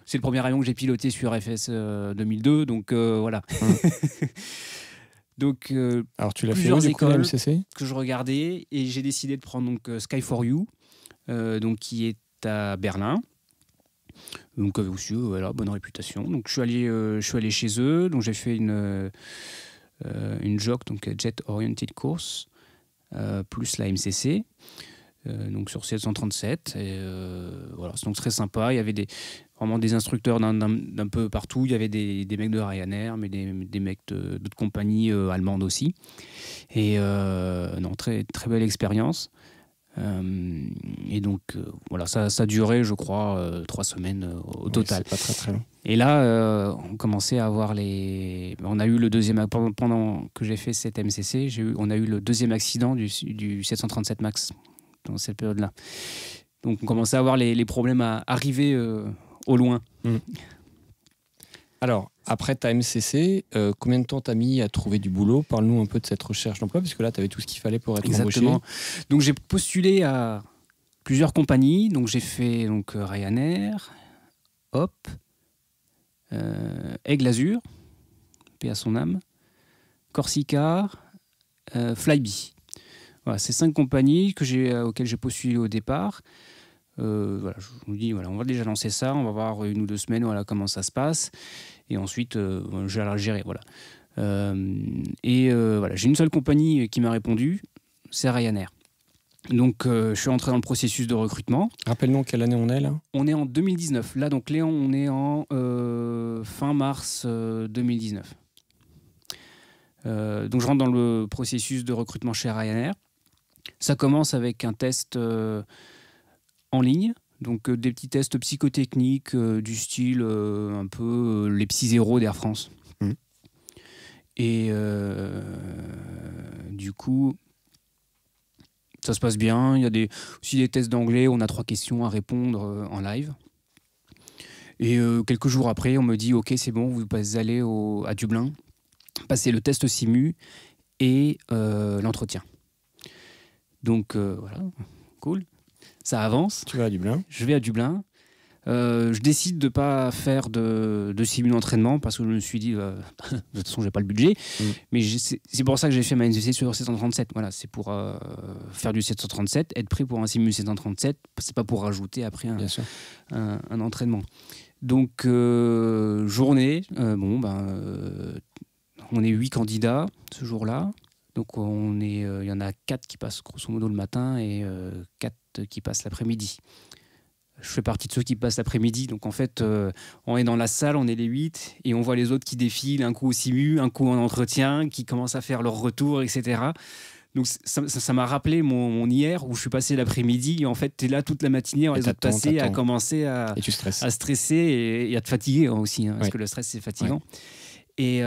C'est le premier avion que j'ai piloté sur FS 2002, donc voilà. Donc, alors tu l'as fait où, du coup, la MCC que je regardais, et j'ai décidé de prendre donc Sky for You, donc qui est à Berlin. Donc aussi bonne réputation. Donc je suis allé chez eux. Donc j'ai fait une JOC, donc Jet Oriented Course, plus la MCC. Donc sur 737, et c'est donc très sympa. Il y avait vraiment des instructeurs d'un peu partout. Il y avait des mecs de Ryanair, mais des mecs d'autres compagnies allemandes aussi. Et très, très belle expérience. Et donc ça durait, je crois, 3 semaines au total. C'est pas très très long. Et là, on commençait à avoir on a eu le deuxième, pendant que j'ai fait cette MCC, on a eu le deuxième accident du 737 MAX dans cette période-là. Donc on commençait à avoir les problèmes à arriver au loin. Alors, après ta MCC, combien de temps t'as mis à trouver du boulot? Parle-nous un peu de cette recherche d'emploi, puisque là, tu avais tout ce qu'il fallait pour être embauché. Donc j'ai postulé à plusieurs compagnies. Donc j'ai fait Ryanair, Hop, Aigle Azur, paix à son âme, Corsica, Flybe. Voilà, ces 5 compagnies auxquelles j'ai postulé au départ. Je me dis, on va déjà lancer ça, on va voir 1 ou 2 semaines comment ça se passe. Et ensuite, je vais la gérer. J'ai une seule compagnie qui m'a répondu, c'est Ryanair. Donc, je suis entré dans le processus de recrutement. Rappelle-nous quelle année on est là. On est en 2019. Là, donc, Léon, on est en fin mars 2019. Donc, je rentre dans le processus de recrutement chez Ryanair. Ça commence avec un test en ligne, donc des petits tests psychotechniques du style un peu les petits zéros d'Air France. Et du coup, ça se passe bien. Il y a aussi des tests d'anglais. On a 3 questions à répondre en live. Et quelques jours après, on me dit « Ok, c'est bon, vous allez à Dublin, passer le test simu et l'entretien. » Donc cool, ça avance. Tu vas à Dublin. Je vais à Dublin. Je décide de ne pas faire de simu d'entraînement parce que je me suis dit, de toute façon, je n'ai pas le budget. Mais c'est pour ça que j'ai fait ma NCC sur 737. Voilà, c'est pour faire du 737, être prêt pour un simu 737. Ce n'est pas pour rajouter après un entraînement. Donc, journée, on est 8 candidats ce jour-là. Donc, il y en a 4 qui passent grosso modo le matin et 4 qui passent l'après-midi. Je fais partie de ceux qui passent l'après-midi. Donc, en fait, on est dans la salle, on est les 8 et on voit les autres qui défilent, un coup au simu, un coup en entretien, qui commencent à faire leur retour, etc. Donc, ça m'a rappelé mon hier où je suis passé l'après-midi. Et en fait, tu es là toute la matinée, on les autres passés, à commencer à stresser et à te fatiguer aussi, parce que le stress, c'est fatigant. Ouais. Et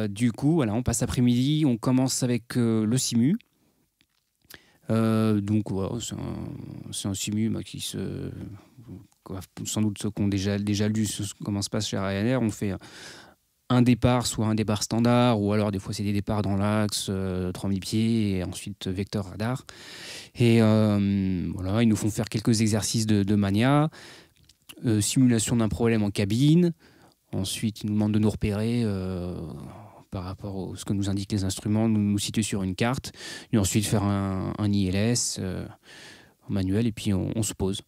du coup, on passe l'après-midi, on commence avec le simu. Donc, c'est un simu qui sans doute ceux qui ont déjà lu comment se passe chez Ryanair. On fait un départ, soit un départ standard, ou alors des fois c'est des départs dans l'axe, 3000 pieds, et ensuite vecteur radar. Et ils nous font faire quelques exercices de mania, simulation d'un problème en cabine. Ensuite, ils nous demandent de nous repérer par rapport à ce que nous indiquent les instruments, nous situer sur une carte, et ensuite faire un ILS en manuel, et puis on se pose.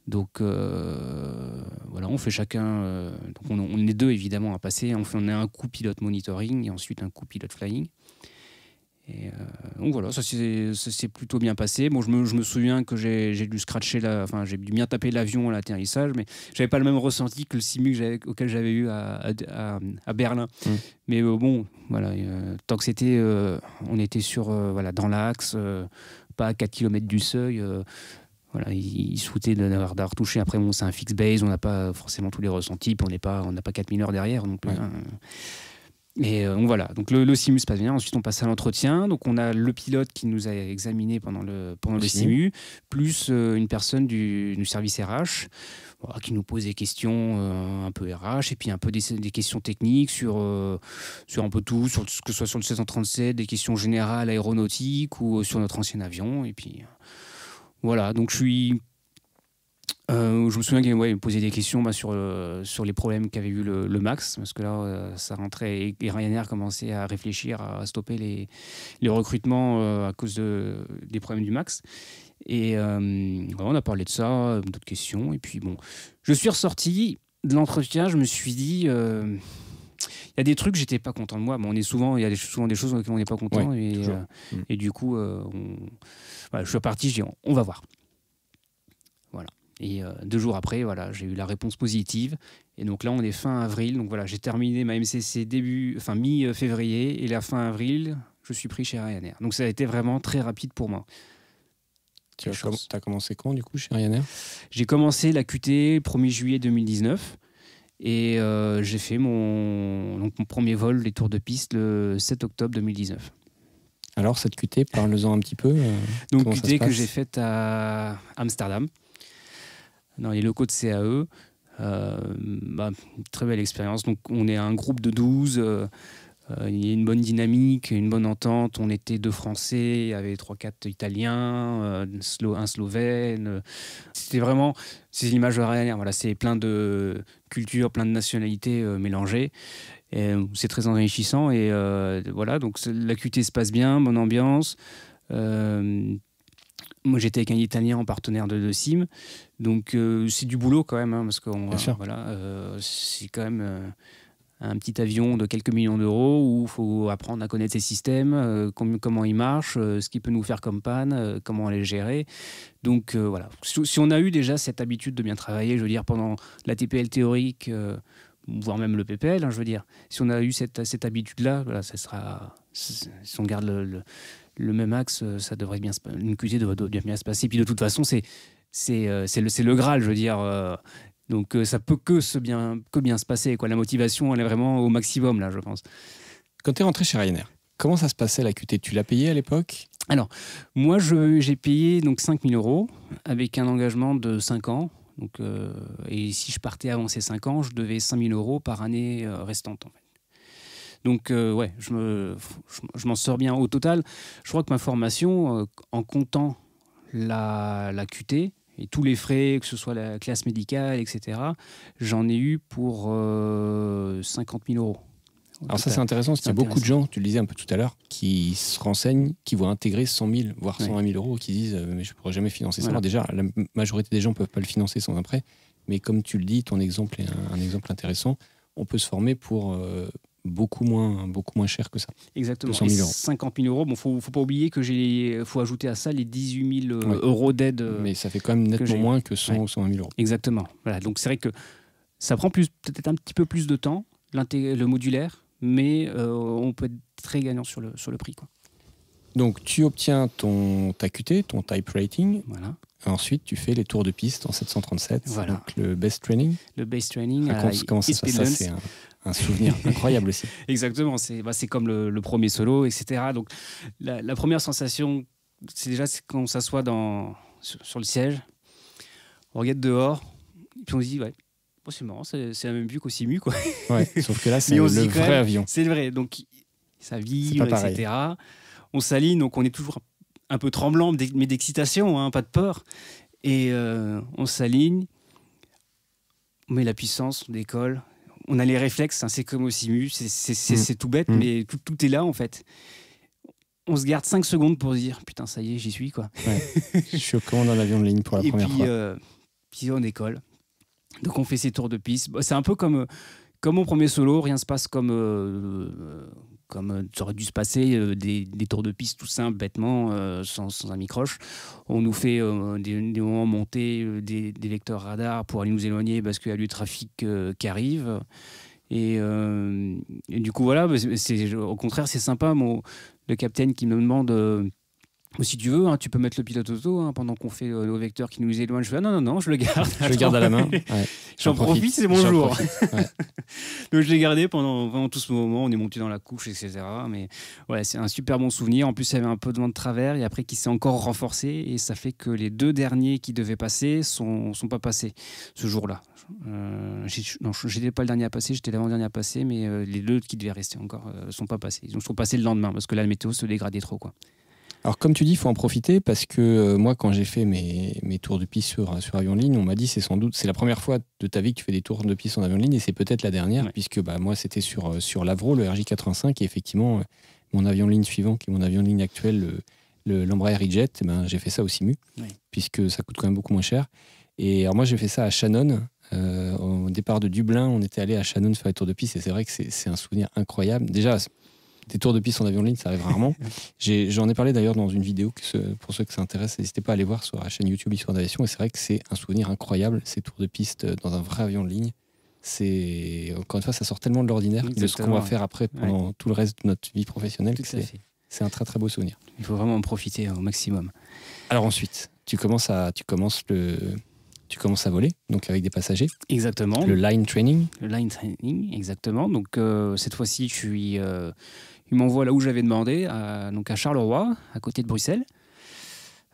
Donc, on fait chacun... donc on est 2, évidemment, à passer. On a un coup pilote monitoring et ensuite un coup pilote flying. Et donc voilà, ça s'est plutôt bien passé. Bon, je me souviens que j'ai dû scratcher, j'ai dû bien taper l'avion à l'atterrissage, mais je n'avais pas le même ressenti que le simu auquel j'avais eu à Berlin. Mais tant que c'était, on était dans l'axe, pas à 4 km du seuil. Il souhaitait d'avoir touché. Après, c'est un fixed base, on n'a pas forcément tous les ressentis, puis on n'a pas 4000 heures derrière non plus. Ouais. Et donc voilà, donc le simu se passe bien. Ensuite, on passe à l'entretien. Donc on a le pilote qui nous a examiné pendant le simu, plus une personne du service RH, voilà, qui nous pose des questions un peu RH et puis un peu des questions techniques sur un peu tout, que ce soit sur le 737, des questions générales aéronautiques ou sur notre ancien avion. Et puis voilà, donc je me souviens qu'il me posait des questions sur les problèmes qu'avait eu le Max, parce que là, ça rentrait et Ryanair commençait à réfléchir à stopper les recrutements à cause des problèmes du Max. Et voilà, on a parlé de ça, d'autres questions. Et puis bon, je suis ressorti de l'entretien, je me suis dit, il y a des trucs, j'étais pas content de moi. Bon, il y a souvent des choses auxquelles on n'est pas content. Ouais, et du coup, voilà, je suis reparti, je dis, on va voir. Voilà. Et 2 jours après, voilà, j'ai eu la réponse positive. Et donc là, on est fin avril. Donc voilà, j'ai terminé ma MCC mi-février. Et la fin avril, je suis pris chez Ryanair. Donc ça a été vraiment très rapide pour moi. Tu as commencé quand, du coup, chez Ryanair ? J'ai commencé la QT le 1er juillet 2019. Et j'ai fait mon premier vol, les tours de piste, le 7 octobre 2019. Alors, cette QT, parle-en un petit peu. Donc QT que j'ai faite à Amsterdam, dans les locaux de CAE. Très belle expérience. Donc on est un groupe de 12, il y a une bonne dynamique, une bonne entente. On était 2 Français, il y avait 3-4 Italiens, un Slovène. C'était vraiment, c'est l'image de Ryanair. Voilà, c'est plein de cultures, plein de nationalités mélangées. Et c'est très enrichissant. Et voilà, donc la QT se passe bien, bonne ambiance. Moi, j'étais avec un Italien en partenaire de Sim, donc c'est du boulot quand même, parce que c'est quand même un petit avion de quelques millions d'euros où il faut apprendre à connaître ses systèmes, comment ils marchent, ce qu'il peut nous faire comme panne, comment les gérer. Donc voilà, si on a eu déjà cette habitude de bien travailler, je veux dire, pendant la TPL théorique, voire même le PPL, je veux dire, si on a eu cette habitude-là, voilà, ça sera, si on garde le même axe, ça devrait bien une QT doit bien se passer. Puis de toute façon, c'est le Graal, je veux dire. Donc ça peut que bien se passer, quoi. La motivation, elle est vraiment au maximum, là, je pense. Quand tu es rentré chez Ryanair, comment ça se passait la QT ? Tu l'as payé à l'époque ? Alors, moi, j'ai payé donc 5 000 € avec un engagement de 5 ans. Donc, et si je partais avant ces 5 ans, je devais 5 000 € par année restante, en fait. Donc, je m'en sors bien. Au total, je crois que ma formation, en comptant la QT et tous les frais, que ce soit la classe médicale, etc., j'en ai eu pour 50 000 €. Alors ça, c'est intéressant, parce qu'il y a beaucoup de gens, tu le disais un peu tout à l'heure, qui se renseignent, qui vont intégrer 100 000, voire 120 000 €, qui disent mais je ne pourrais jamais financer ça. Voilà. Alors déjà, la majorité des gens ne peuvent pas le financer sans un prêt, mais comme tu le dis, ton exemple est un exemple intéressant. On peut se former pour beaucoup moins cher que ça. Exactement. 200 000 €. 50 000 €, bon, faut pas oublier que faut ajouter à ça les 18 000 € d'aide. Mais ça fait quand même nettement moins que 100 ou 120 000 €. Exactement. Voilà. Donc c'est vrai que ça prend peut-être un petit peu plus de temps, le modulaire, mais on peut être très gagnant sur le prix, quoi. Donc tu obtiens ta QT, ton type rating. Voilà. Ensuite, tu fais les tours de piste en 737, voilà. Donc le base training. Le base training. Comment ça se passe ? Ça, c'est un souvenir incroyable aussi. Exactement, c'est comme le premier solo, etc. Donc la première sensation, c'est quand on s'assoit sur le siège, on regarde dehors, puis on se dit, ouais, bon, c'est marrant, c'est la même vue qu'au Simu, quoi. Ouais, sauf que là, c'est le vrai avion. C'est le vrai, donc ça vibre, etc. On s'aligne, donc on est toujours un peu tremblant, mais d'excitation, hein, pas de peur. Et on s'aligne, on met la puissance, on décolle. On a les réflexes, hein, c'est comme au Simu, c'est tout bête, mais tout est là, en fait. On se garde 5 secondes pour se dire, putain, ça y est, j'y suis, quoi. Ouais. Je suis au commandant d'avion de ligne pour la première fois. Puis on décolle. Donc on fait ces tours de piste. C'est un peu comme mon premier solo, rien se passe comme ça aurait dû se passer, des tours de piste tout simples, bêtement, sans un microche. On nous fait des moments montés, des vecteurs radars pour aller nous éloigner parce qu'il y a du trafic qui arrive. Et du coup, voilà, au contraire, c'est sympa. Le capitaine qui me demande Si tu veux, tu peux mettre le pilote auto pendant qu'on fait le vecteur qui nous éloigne. Je fais non, je le garde. Je le garde à la main. Ouais. J'en profite, c'est mon jour. Ouais. Donc je l'ai gardé pendant tout ce moment. On est monté dans la couche, etc. Mais ouais, c'est un super bon souvenir. En plus, il y avait un peu de vent de travers et après qui s'est encore renforcé. Et ça fait que les 2 derniers qui devaient passer sont pas passés ce jour-là. Non, j'étais pas le dernier à passer, j'étais l'avant-dernier à passer, mais les 2 qui devaient rester encore sont pas passés. Ils sont passés le lendemain parce que là, la météo se dégradait trop, quoi. Alors comme tu dis, il faut en profiter parce que moi, quand j'ai fait mes tours de piste sur avion de ligne, on m'a dit c'est la première fois de ta vie que tu fais des tours de piste en avion de ligne et c'est peut-être la dernière puisque moi c'était sur l'Avro, le RJ85 et effectivement mon avion de ligne suivant qui est mon avion de ligne actuel, l'Embraer E-Jet, j'ai fait ça au Simu puisque ça coûte quand même beaucoup moins cher. Et alors moi j'ai fait ça à Shannon. Au départ de Dublin, on était allé à Shannon faire les tours de piste et c'est vrai que c'est un souvenir incroyable. Déjà, des tours de piste en avion de ligne, ça arrive rarement. J'en ai parlé d'ailleurs dans une vidéo, pour ceux que ça intéresse, n'hésitez pas à aller voir sur la chaîne YouTube Histoire d'aviation. Et c'est vrai que c'est un souvenir incroyable, ces tours de piste dans un vrai avion de ligne. Encore une fois, ça sort tellement de l'ordinaire de ce qu'on va faire après pendant tout le reste de notre vie professionnelle. C'est un très très beau souvenir. Il faut vraiment en profiter au maximum. Alors ensuite, tu commences à voler, donc avec des passagers. Exactement. Le line training. Le line training, exactement. Donc cette fois-ci, il m'envoie là où j'avais demandé, donc à Charleroi, à côté de Bruxelles.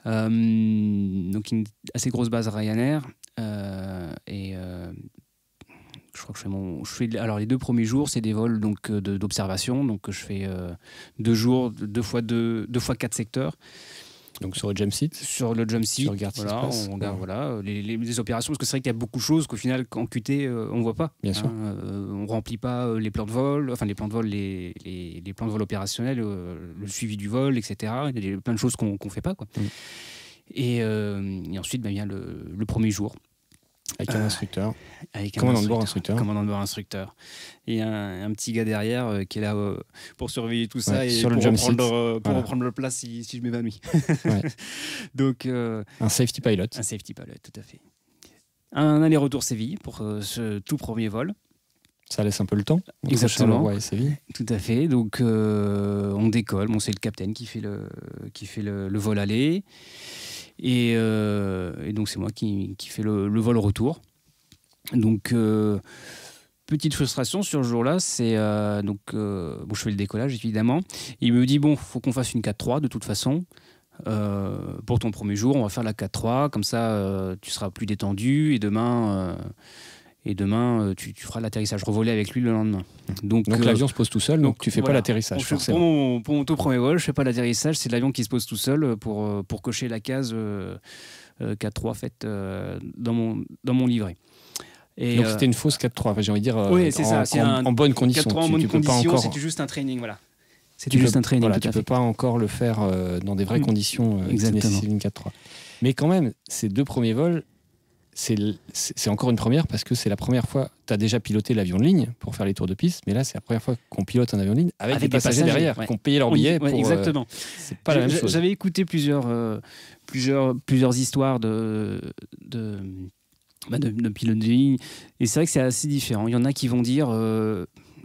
Donc une assez grosse base Ryanair. Je crois que alors les 2 premiers jours, c'est des vols donc d'observation. Donc je fais 2 jours, 2 fois 4 secteurs. Donc sur le jump seat. Sur le jump seat, on regarde les opérations, parce que c'est vrai qu'il y a beaucoup de choses qu'au final, en QT, on ne voit pas. Bien sûr. On ne remplit pas les plans de vol, les plans de vol opérationnels, le suivi du vol, etc. Il y a plein de choses qu'on ne fait pas, quoi. Et ensuite, vient le premier jour. Avec un instructeur. Commandant de bord instructeur. Et un petit gars derrière qui est là pour surveiller tout ça et pour reprendre le place si je m'évanouis. Donc, un safety pilot. Un safety pilot, tout à fait. Un aller-retour Séville pour ce tout premier vol. Ça laisse un peu le temps. Exactement. Et Séville. Tout à fait. Donc, on décolle. C'est le capitaine qui fait le vol aller. Et donc c'est moi qui fais le vol retour. Donc petite frustration sur ce jour-là, c'est je fais le décollage évidemment. Et il me dit faut qu'on fasse une 4-3 de toute façon. Pour ton premier jour, on va faire la 4-3, comme ça tu seras plus détendu et demain tu feras l'atterrissage. Je revolais avec lui le lendemain. Donc l'avion se pose tout seul, donc tu fais pas l'atterrissage. Pour mon tout premier vol, je fais pas l'atterrissage, c'est l'avion qui se pose tout seul pour cocher la case 4-3 faite dans mon livret. Et donc c'était une fausse 4-3, j'ai envie de dire en bonne condition. 4-3 en bonne condition, c'est juste un training, voilà. C'était juste un training. Voilà, tu peux pas encore le faire dans des vraies conditions qui nécessitent une 4-3. Mais quand même, ces 2 premiers vols, c'est encore une première parce que c'est la première fois, tu as déjà piloté l'avion de ligne pour faire les tours de piste, mais là c'est la première fois qu'on pilote un avion de ligne avec des passagers derrière, qui ont payé leur billet. Exactement. C'est pas la même chose. J'avais écouté plusieurs histoires de pilotes de ligne et c'est vrai que c'est assez différent. Il y en a qui vont dire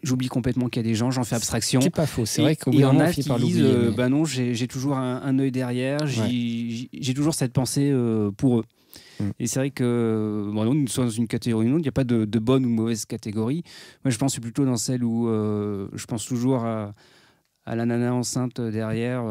j'oublie complètement qu'il y a des gens, j'en fais abstraction. C'est pas faux, c'est vrai qu'au bout d'un moment on finit par l'oublier. Non, j'ai toujours un œil derrière, j'ai toujours cette pensée pour eux. Et c'est vrai que nous sommes dans une catégorie, il n'y a pas de bonne ou mauvaise catégorie. Moi, je pense plutôt dans celle où je pense toujours à la nana enceinte derrière.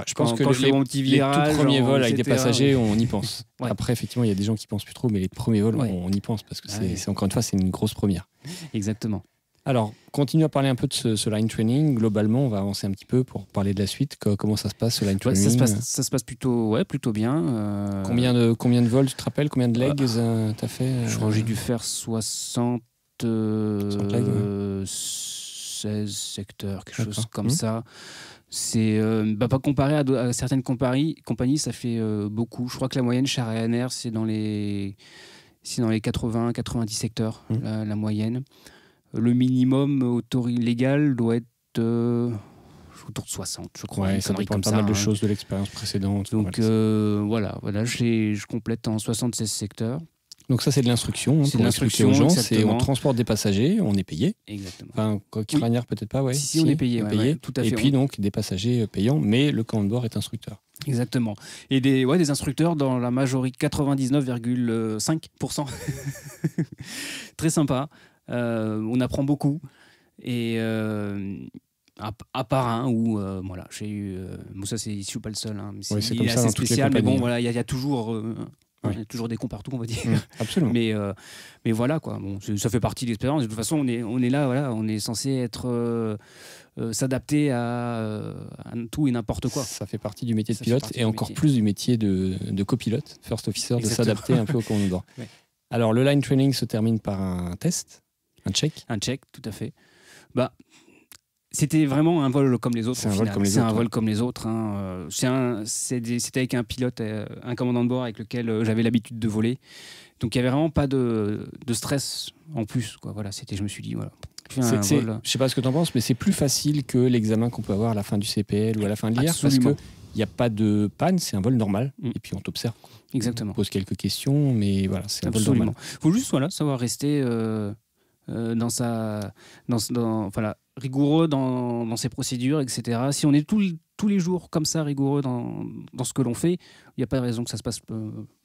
Je pense que les tout premiers vols avec des passagers, on y pense. Après, effectivement, il y a des gens qui pensent plus trop, mais les premiers vols, on y pense parce que c'est encore une fois, c'est une grosse première. Exactement. Alors, continue à parler un peu de ce line training. Globalement, on va avancer un petit peu pour parler de la suite. Comment ça se passe, ce line training ? Ça se passe plutôt bien. Combien de vols, tu te rappelles ? Combien de legs tu as fait ? Je crois que j'ai dû faire 60 legs, 16 secteurs, quelque chose comme ça. C'est pas comparé à certaines compagnies, ça fait beaucoup. Je crois que la moyenne chez Ryanair, c'est dans les 80-90 secteurs, la moyenne. Le minimum légal doit être autour de 60, je crois. Ouais, ça dépend pas mal de choses de l'expérience précédente. Donc voilà, je complète en 76 secteurs. Donc ça, c'est de l'instruction. C'est pour de expliquer aux l'instruction, gens, c'est exactement. on transporte des passagers, on est payé. Exactement. Enfin, coquille Rainière, peut-être pas, ouais. Si, on est payé, ouais, tout à fait. Et puis donc des passagers payants, mais le commandant de bord est instructeur. Exactement. Et des instructeurs dans la majorité, 99,5%. Très sympa. On apprend beaucoup. Et à part un où voilà, j'ai eu. Bon, ça, je suis pas le seul. Hein, mais Ouais, c'est il comme est ça assez dans toutes les spécial. Mais bon, compagnies. voilà, il y a toujours. Ouais. Il y a toujours des cons partout, on va dire. Absolument. Mais voilà, quoi. Bon, ça fait partie de l'expérience. De toute façon, on est là, voilà, on est censé être. S'adapter à tout et n'importe quoi. Ça fait partie du métier de Ça pilote fait partie et du encore métier. plus du métier de copilote, first officer, de Exactement. s'adapter un peu au commandant de bord. Ouais. Alors, le line training se termine par un test, un check. Un check, tout à fait. Bah, c'était vraiment un vol comme les autres. C'est au un vol final. comme les C'est autres, un vol ouais. comme les autres. Hein. C'était avec un pilote, un commandant de bord avec lequel j'avais l'habitude de voler. Donc il n'y avait vraiment pas de stress en plus, quoi. Voilà, je me suis dit, voilà. Je sais pas ce que tu en penses, mais c'est plus facile que l'examen qu'on peut avoir à la fin du CPL ou à la fin de l'IR, parce Absolument. qu'il n'y a pas de panne, c'est un vol normal, Mm. et puis on t'observe. Quoi. Exactement. On pose quelques questions, mais voilà, c'est un vol Absolument. normal. Il faut juste savoir rester rigoureux dans ses procédures, etc. Si on est tous les jours comme ça, rigoureux dans ce que l'on fait, il n'y a pas de raison que ça se passe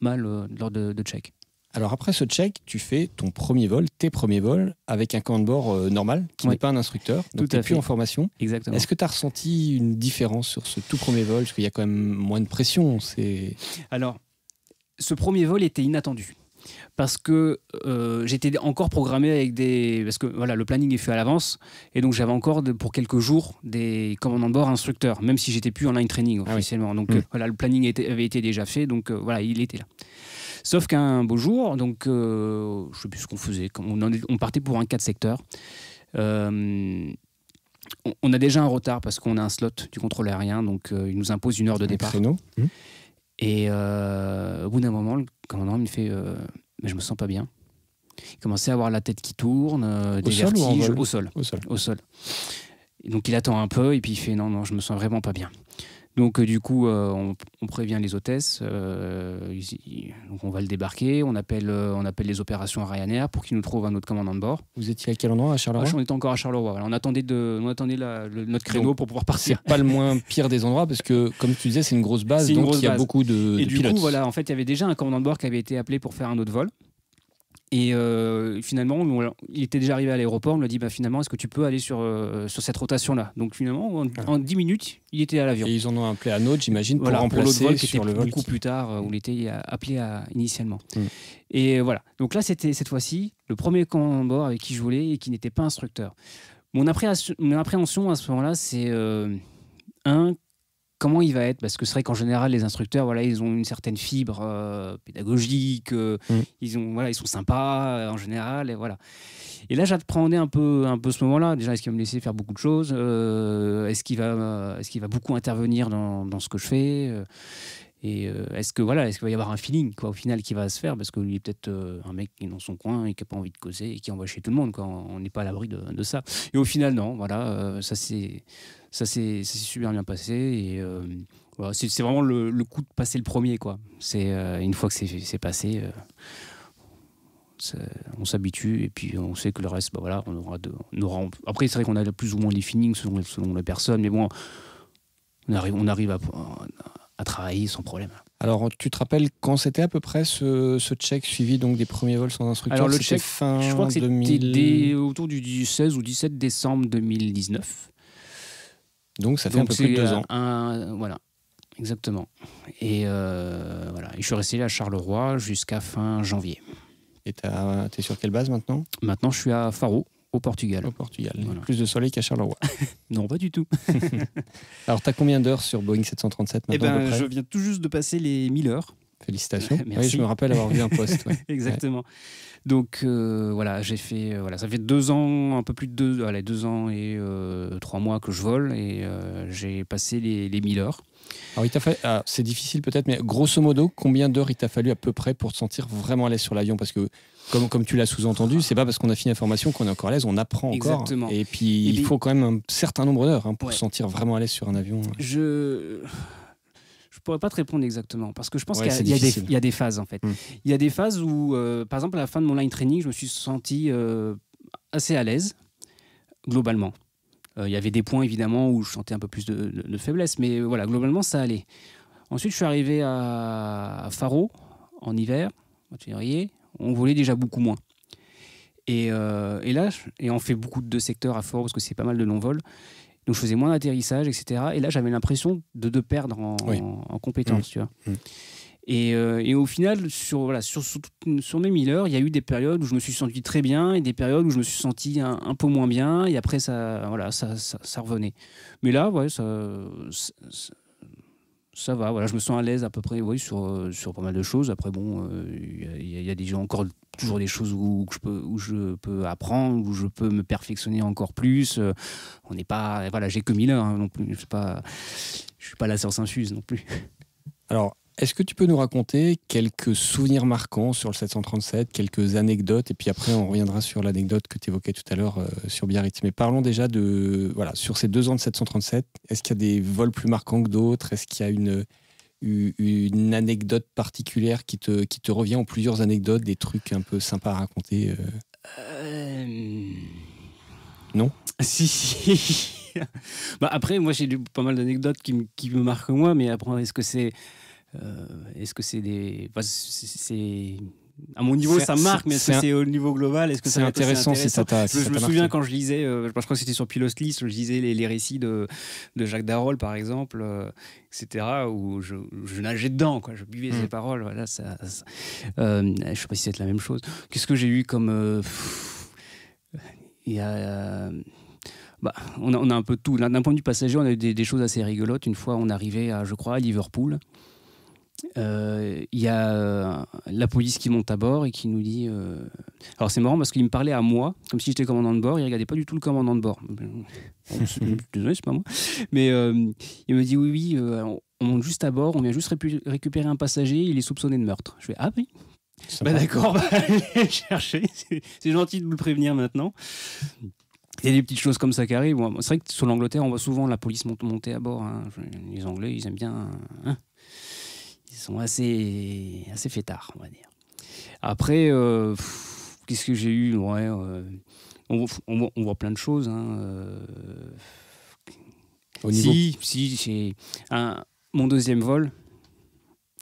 mal lors de check. Alors après ce check, tu fais tes premiers vols avec un commandant de bord normal, qui Oui. n'est pas un instructeur, donc Tout tu à n'es plus fait. en formation. Exactement. Est-ce que tu as ressenti une différence sur ce tout premier vol? Parce qu'il y a quand même moins de pression. Alors, ce premier vol était inattendu. Parce que j'étais encore programmé parce que voilà, le planning est fait à l'avance et donc j'avais encore pour quelques jours des commandants de bord instructeurs, même si j'étais plus en line training officiellement. Donc voilà, le planning avait été déjà fait, donc voilà, il était là. Sauf qu'un beau jour, donc je sais plus ce qu'on faisait, on partait pour un 4 secteurs. On a déjà un retard parce qu'on a un slot du contrôle aérien, donc il nous impose 1 heure de Un départ. créneau. Et au bout d'un moment, le commandant me fait mais je me sens pas bien. Il commençait à avoir la tête qui tourne, des sol ou en vertiges vol? au sol. Au sol. Et donc il attend un peu et puis il fait non, je me sens vraiment pas bien. Donc du coup, on prévient les hôtesses. Donc on va le débarquer. On appelle les opérations à Ryanair pour qu'ils nous trouvent un autre commandant de bord. Vous étiez à quel endroit? À Charleroi? On était encore à Charleroi. Voilà. On attendait notre créneau Donc, pour pouvoir partir. C'est pas le moins pire des endroits parce que, comme tu disais, c'est une grosse base, C'est une donc grosse il y a base. beaucoup de Et du pilotes. coup, voilà, en fait, il y avait déjà un commandant de bord qui avait été appelé pour faire un autre vol. Et finalement, il était déjà arrivé à l'aéroport. On lui a dit finalement, est-ce que tu peux aller sur cette rotation-là? Donc finalement, en 10 minutes, il était à l'avion. Et ils en ont appelé un autre, j'imagine, pour Voilà, pour l'autre remplacer vol qui sur était le vol beaucoup plus tard, où il était appelé initialement. Mm. Et voilà. Donc là, c'était cette fois-ci le premier commandant de bord avec qui je volais et qui n'était pas instructeur. Mon appréhension à ce moment-là, c'est comment il va être, parce que c'est vrai qu'en général les instructeurs, voilà, ils ont une certaine fibre pédagogique, ils sont sympas en général, et voilà. Et là, j'appréhendais un peu ce moment-là. Déjà, est-ce qu'il va me laisser faire beaucoup de choses? Est-ce qu'il va beaucoup intervenir dans ce que je fais? Et est-ce qu'il va y avoir un feeling, quoi, au final, qui va se faire? Parce que lui est peut-être un mec qui est dans son coin et qui n'a pas envie de causer et qui envoie chez tout le monde, quoi. On n'est pas à l'abri de ça. Et au final, non, voilà, ça s'est super bien passé. Et voilà, c'est vraiment le coup de passer le premier, quoi. C'est une fois que c'est passé, on s'habitue et puis on sait que le reste, voilà, on aura. Après, c'est vrai qu'on a plus ou moins les feelings selon les personnes, mais bon, on arrive à travailler sans problème. Alors, tu te rappelles quand c'était à peu près ce check suivi donc des premiers vols sans instructeur? Alors, le c'était check, fin je crois que c'était 2000... autour du 16 ou 17 décembre 2019. Donc, ça fait un peu plus de 2 ans. Voilà, exactement. Et voilà, et je suis resté là à Charleroi jusqu'à fin janvier. Et t'es sur quelle base maintenant? Maintenant, je suis à Faro, au Portugal. Au Portugal. Voilà. Plus de soleil qu'à Charleroi. Non, pas du tout. Alors, t'as combien d'heures sur Boeing 737 maintenant à peu près? Je viens tout juste de passer les 1000 heures. Félicitations. Merci. Oui, je me rappelle avoir vu un post. Ouais. Exactement. Donc voilà, j'ai fait ça fait 2 ans, un peu plus de 2 ans et 3 mois que je vole et j'ai passé les 1000 heures. Alors, il t'a fallu, c'est difficile peut-être, mais grosso modo, combien d'heures il t'a fallu à peu près pour te sentir vraiment à l'aise sur l'avion? Parce que, comme tu l'as sous-entendu, c'est pas parce qu'on a fini la formation qu'on est encore à l'aise, on apprend encore. Exactement. Et puis, il faut quand même un certain nombre d'heures pour Ouais. se sentir vraiment à l'aise sur un avion. Je pourrais pas te répondre exactement parce que je pense Ouais, qu'il y a des phases en fait. Il y a des phases où, par exemple, à la fin de mon line training, je me suis senti assez à l'aise globalement. Il y avait des points évidemment où je sentais un peu plus de faiblesse, mais voilà, globalement ça allait. Ensuite, je suis arrivé à Faro en hiver, en février. On volait déjà beaucoup moins. Et là, on fait beaucoup de secteurs à Faro parce que c'est pas mal de long vol. Donc je faisais moins d'atterrissage, etc. Et là, j'avais l'impression de perdre en compétences, tu vois. Et au final, sur mes 1000 heures, il y a eu des périodes où je me suis senti très bien et des périodes où je me suis senti un peu moins bien. Et après, ça revenait. Mais là, ouais, ça va. Voilà, je me sens à l'aise à peu près sur pas mal de choses. Après, bon, il y a encore toujours des choses où je peux apprendre, où je peux me perfectionner encore plus. On n'est pas... Voilà, j'ai que 1000 heures non plus. Je suis pas la science infuse non plus. Alors, est-ce que tu peux nous raconter quelques souvenirs marquants sur le 737, quelques anecdotes, et puis après on reviendra sur l'anecdote que tu évoquais tout à l'heure sur Biarritz. Mais parlons déjà sur ces 2 ans de 737, est-ce qu'il y a des vols plus marquants que d'autres? Est-ce qu'il y a une anecdote particulière qui te revient, ou plusieurs anecdotes, des trucs un peu sympas à raconter Non? Si. Après, moi j'ai pas mal d'anecdotes qui me marquent moi, mais après, est-ce que c'est des... c'est... À mon niveau, ça marque, mais est-ce que c'est au niveau global? Est-ce que c'est intéressant, si ça t'a Je me souviens quand je lisais, je crois que c'était sur Pilot List, je lisais les récits de Jacques Darol, par exemple, etc., où je nageais dedans, quoi. Je buvais ses paroles. Voilà, je ne sais pas si c'est la même chose. Qu'est-ce que j'ai eu comme... Il y a... on a un peu de tout. D'un point de vue passager, on a eu des choses assez rigolotes. Une fois, on arrivait, je crois, à Liverpool. Il y a la police qui monte à bord et qui nous dit... Alors c'est marrant parce qu'il me parlait à moi, comme si j'étais commandant de bord, il ne regardait pas du tout le commandant de bord. Désolé, c'est pas moi. Mais il me dit oui, on monte juste à bord, on vient juste récupérer un passager, il est soupçonné de meurtre. Je fais ah oui. D'accord, allez chercher. C'est gentil de vous le prévenir maintenant. Il y a des petites choses comme ça qui arrivent. Bon, c'est vrai que sur l'Angleterre, on voit souvent la police monter à bord. Hein. Les Anglais, ils aiment bien... Hein. Ils sont assez fêtards, on va dire. Après, qu'est-ce que j'ai eu? On voit plein de choses. Hein. Au niveau... Si, j'ai mon deuxième vol,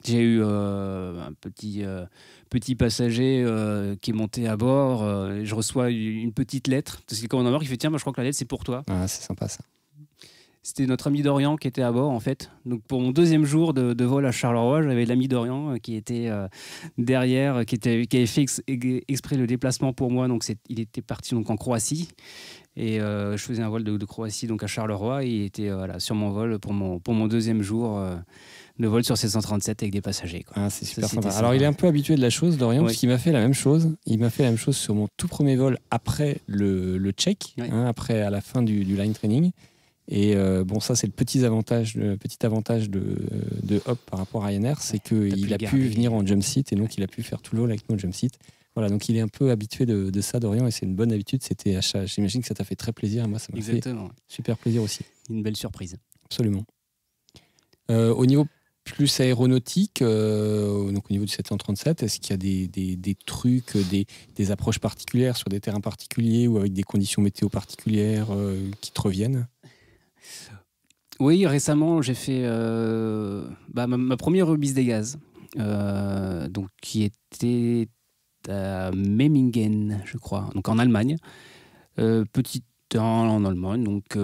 j'ai eu un petit passager qui est monté à bord. Je reçois une petite lettre. C'est le commandant de bord qui fait tiens, je crois que la lettre c'est pour toi. Ah, c'est sympa ça. C'était notre ami d'Orient qui était à bord en fait. Donc pour mon deuxième jour de vol à Charleroi, j'avais l'ami d'Orient qui était derrière, qui avait fait exprès le déplacement pour moi. Donc il était parti donc en Croatie et je faisais un vol de Croatie donc à Charleroi et il était sur mon vol pour mon deuxième jour de vol sur 737 avec des passagers. Quoi. Ah, c'est super sympa. Alors il est un peu habitué de la chose d'Orient parce qu'il m'a fait la même chose. Il m'a fait la même chose sur mon tout premier vol après le check, après à la fin du line training. Et ça c'est le petit avantage de Hop par rapport à Ryanair, c'est qu'il a pu venir en jump seat et donc il a pu faire tout le vol avec nous en jump seat. Voilà, donc il est un peu habitué de ça d'Orient et c'est une bonne habitude. J'imagine que ça t'a fait très plaisir. Moi, ça m'a fait super plaisir aussi. Une belle surprise. Absolument. Au niveau plus aéronautique, donc au niveau du 737, est-ce qu'il y a des trucs, des approches particulières sur des terrains particuliers ou avec des conditions météo particulières qui te reviennent? Oui, récemment, j'ai fait ma première remise des gaz, donc, qui était à Memmingen, je crois, donc en Allemagne. Petit temps en Allemagne, donc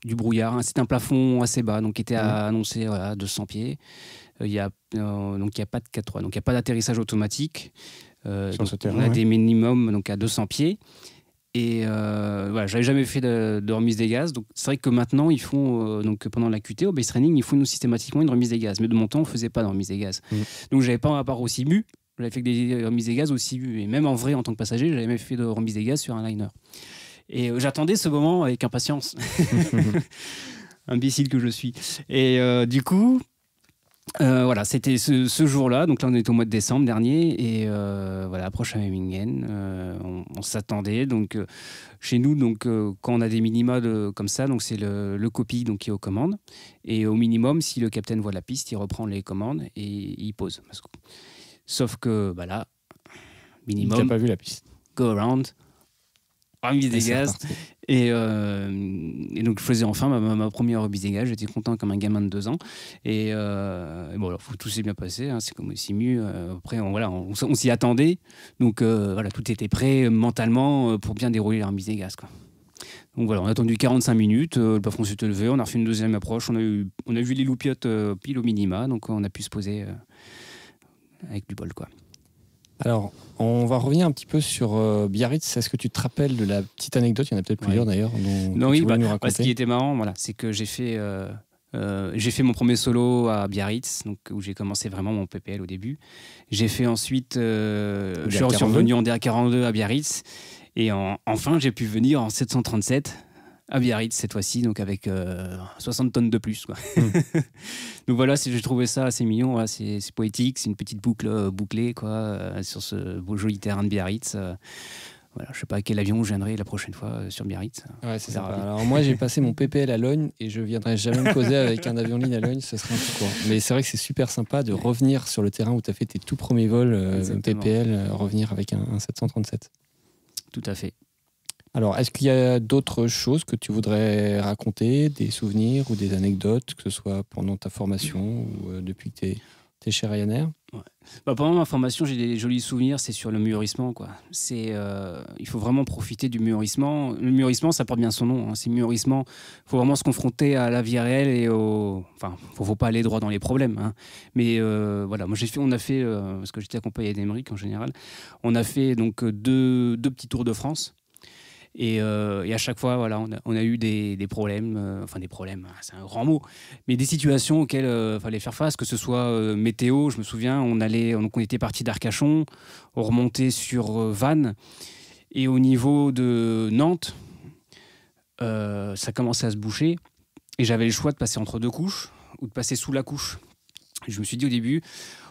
du brouillard. Hein. C'est un plafond assez bas, donc qui était annoncé à 200 pieds. Donc il n'y a pas de 4-3, donc il n'y a pas d'atterrissage automatique. On a des minimums donc à 200 pieds. Et j'avais jamais fait de remise des gaz. Donc c'est vrai que maintenant ils font donc pendant la QT au base training, ils font systématiquement une remise des gaz. Mais de mon temps, on faisait pas de remise des gaz. Donc j'avais pas un rapport aussi mu. J'avais fait que des remises des gaz aussi mu. Et même en vrai, en tant que passager, j'avais jamais fait de remise des gaz sur un liner. Et j'attendais ce moment avec impatience. Imbécile que je suis. Et du coup, Voilà, c'était ce jour-là. Donc là, on est au mois de décembre dernier. Et voilà, approche à Memmingen. On s'attendait. Donc, chez nous, donc, quand on a des minima comme ça, donc c'est le copie donc, qui est aux commandes. Et au minimum, si le capitaine voit la piste, il reprend les commandes et il pose. Sauf que bah là, Il t'a minimum, pas vu la piste. go around, remise des c'est gaz. reparti. Et donc, je faisais enfin ma première remise des gaz. J'étais content comme un gamin de 2 ans. Et bon, alors, tout s'est bien passé. Hein, c'est comme aussi mieux. Après, on s'y attendait. Donc, voilà, tout était prêt mentalement pour bien dérouler la remise des gaz, quoi. Donc voilà, on a attendu 45 minutes, le plafond s'est élevé, on a refait une deuxième approche, on a vu les loupiottes pile au minima, donc on a pu se poser avec du bol, quoi. Alors, on va revenir un petit peu sur Biarritz. Est-ce que tu te rappelles de la petite anecdote? Il y en a peut-être plusieurs d'ailleurs. Non, que tu oui, voulais nous raconter. ce qui était marrant, voilà, c'est que j'ai fait mon premier solo à Biarritz, donc, où j'ai commencé vraiment mon PPL au début. J'ai fait ensuite, je suis revenu en DA42 à Biarritz. Et enfin, j'ai pu venir en 737 à Biarritz cette fois-ci, donc avec 60 tonnes de plus, quoi. Donc voilà, j'ai trouvé ça assez mignon. Voilà, c'est poétique, c'est une petite boucle bouclée, quoi, sur ce beau joli terrain de Biarritz. Voilà, je sais pas à quel avion je viendrai la prochaine fois sur Biarritz. Ouais, c'est ça. Alors moi, j'ai passé mon PPL à Logne et je viendrai jamais me poser avec un avion ligne à Logne, ce serait un peu court. Mais c'est vrai que c'est super sympa de revenir sur le terrain où tu as fait tes tout premiers vols PPL, revenir avec un 737. Tout à fait. Alors, est-ce qu'il y a d'autres choses que tu voudrais raconter, des souvenirs ou des anecdotes, que ce soit pendant ta formation ou depuis que tu es chez Ryanair? Ouais. Pendant ma formation, j'ai des jolis souvenirs, c'est sur le mûrissement, quoi. Il faut vraiment profiter du mûrissement. Le mûrissement, ça porte bien son nom, hein. C'est mûrissement. Il faut vraiment se confronter à la vie réelle et Enfin, faut pas aller droit dans les problèmes, hein. Mais voilà, moi on a fait, parce que j'étais accompagné d'Emeric en général, on a fait donc deux petits tours de France. Et à chaque fois, voilà, on a eu des problèmes, enfin des problèmes, c'est un grand mot, mais des situations auxquelles il fallait faire face, que ce soit météo. Je me souviens, on était parti d'Arcachon, on remontait sur Vannes, et au niveau de Nantes, ça commençait à se boucher, et j'avais le choix de passer entre deux couches ou de passer sous la couche. Je me suis dit au début,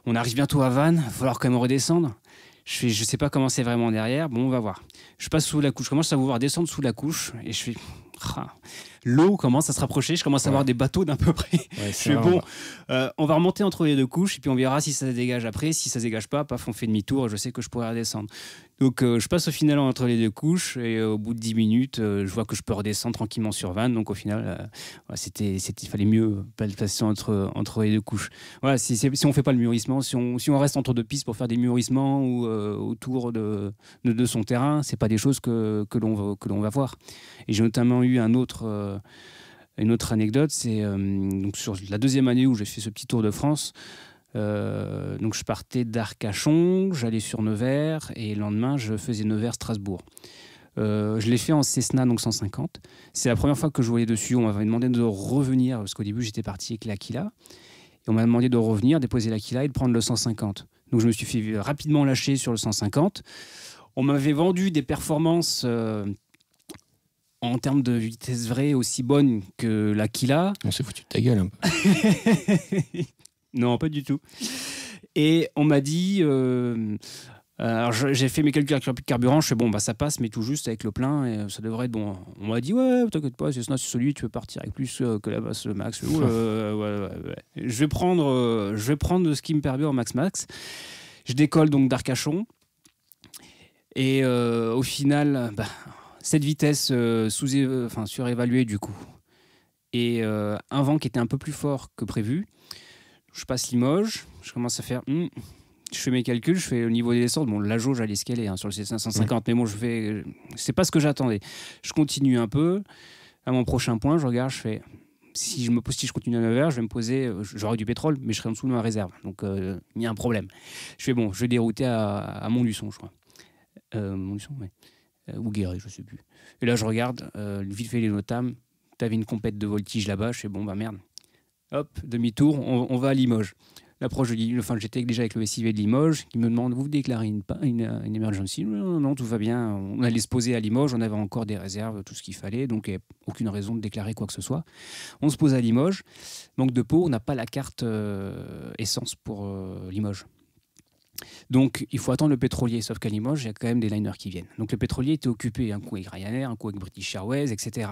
on arrive bientôt à Vannes, il va falloir quand même redescendre. Je sais pas comment c'est vraiment derrière. Bon, on va voir. Je passe sous la couche. Je commence à vous voir descendre sous la couche. Et je fais... L'eau commence à se rapprocher. Je commence à voir des bateaux d'un peu près. Ouais, je fais bon, on va remonter entre les deux couches. Et puis on verra si ça se dégage après. Si ça se dégage pas, paf, on fait demi-tour. Je sais que je pourrais redescendre. Donc je passe au final entre les deux couches. Et au bout de 10 minutes, je vois que je peux redescendre tranquillement sur Vannes. Donc au final, il fallait mieux passer entre les deux couches. Voilà, si on fait pas le mûrissement, si on reste entre deux pistes pour faire des mûrissements ou autour de son terrain, c'est pas des choses que l'on va voir. Et j'ai notamment eu une autre anecdote, c'est donc sur la deuxième année où j'ai fait ce petit tour de France. Donc je partais d'Arcachon, j'allais sur Nevers et le lendemain je faisais Nevers-Strasbourg. Je l'ai fait en Cessna donc 150. C'est la première fois que je voyais dessus. On m'avait demandé de revenir parce qu'au début j'étais parti avec l'Aquila. Et on m'a demandé de revenir, déposer l'Aquila et de prendre le 150. Donc je me suis fait rapidement lâcher sur le 150. On m'avait vendu des performances en termes de vitesse vraie aussi bonnes que l'Aquila. On s'est foutu de ta gueule un peu. Non, pas du tout. Et on m'a dit... alors j'ai fait mes calculs de carburant, je fais bon, ça passe, mais tout juste avec le plein, et ça devrait être bon. On m'a dit, ouais, t'inquiète pas, c'est celui, tu peux partir avec plus que la basse max. Ouais. Je vais prendre ce qui me permet en max. Je décolle donc d'Arcachon, et au final, cette vitesse surévaluée du coup, et un vent qui était un peu plus fort que prévu. Je passe Limoges, je commence à faire... Je fais mes calculs, je fais le niveau des descentes. Bon, la jauge, elle est escalée sur le C550, mais bon, c'est pas ce que j'attendais. Je continue un peu. À mon prochain point, je regarde, je fais... Si je continue à Nevers, je vais me poser... J'aurai du pétrole, mais je serai en dessous de ma réserve. Donc, il y a un problème. Je fais bon, je vais dérouter à Montluçon, je crois. Montluçon, ouais. Ou Guéret, je sais plus. Et là, je regarde, vite fait les notames. T'avais une compète de voltige là-bas. Je fais bon, merde. Hop, demi-tour, on va à Limoges. l'approche enfin, j'étais déjà avec le SIV de Limoges qui me demande, vous déclarez une emergency? Non, non, tout va bien. On allait se poser à Limoges, on avait encore des réserves, tout ce qu'il fallait, donc il n'y a aucune raison de déclarer quoi que ce soit. On se pose à Limoges, manque de peau, on n'a pas la carte essence pour Limoges. Donc il faut attendre le pétrolier, sauf qu'à Limoges, il y a quand même des liners qui viennent. Donc le pétrolier était occupé, un coup avec Ryanair, un coup avec British Airways, etc.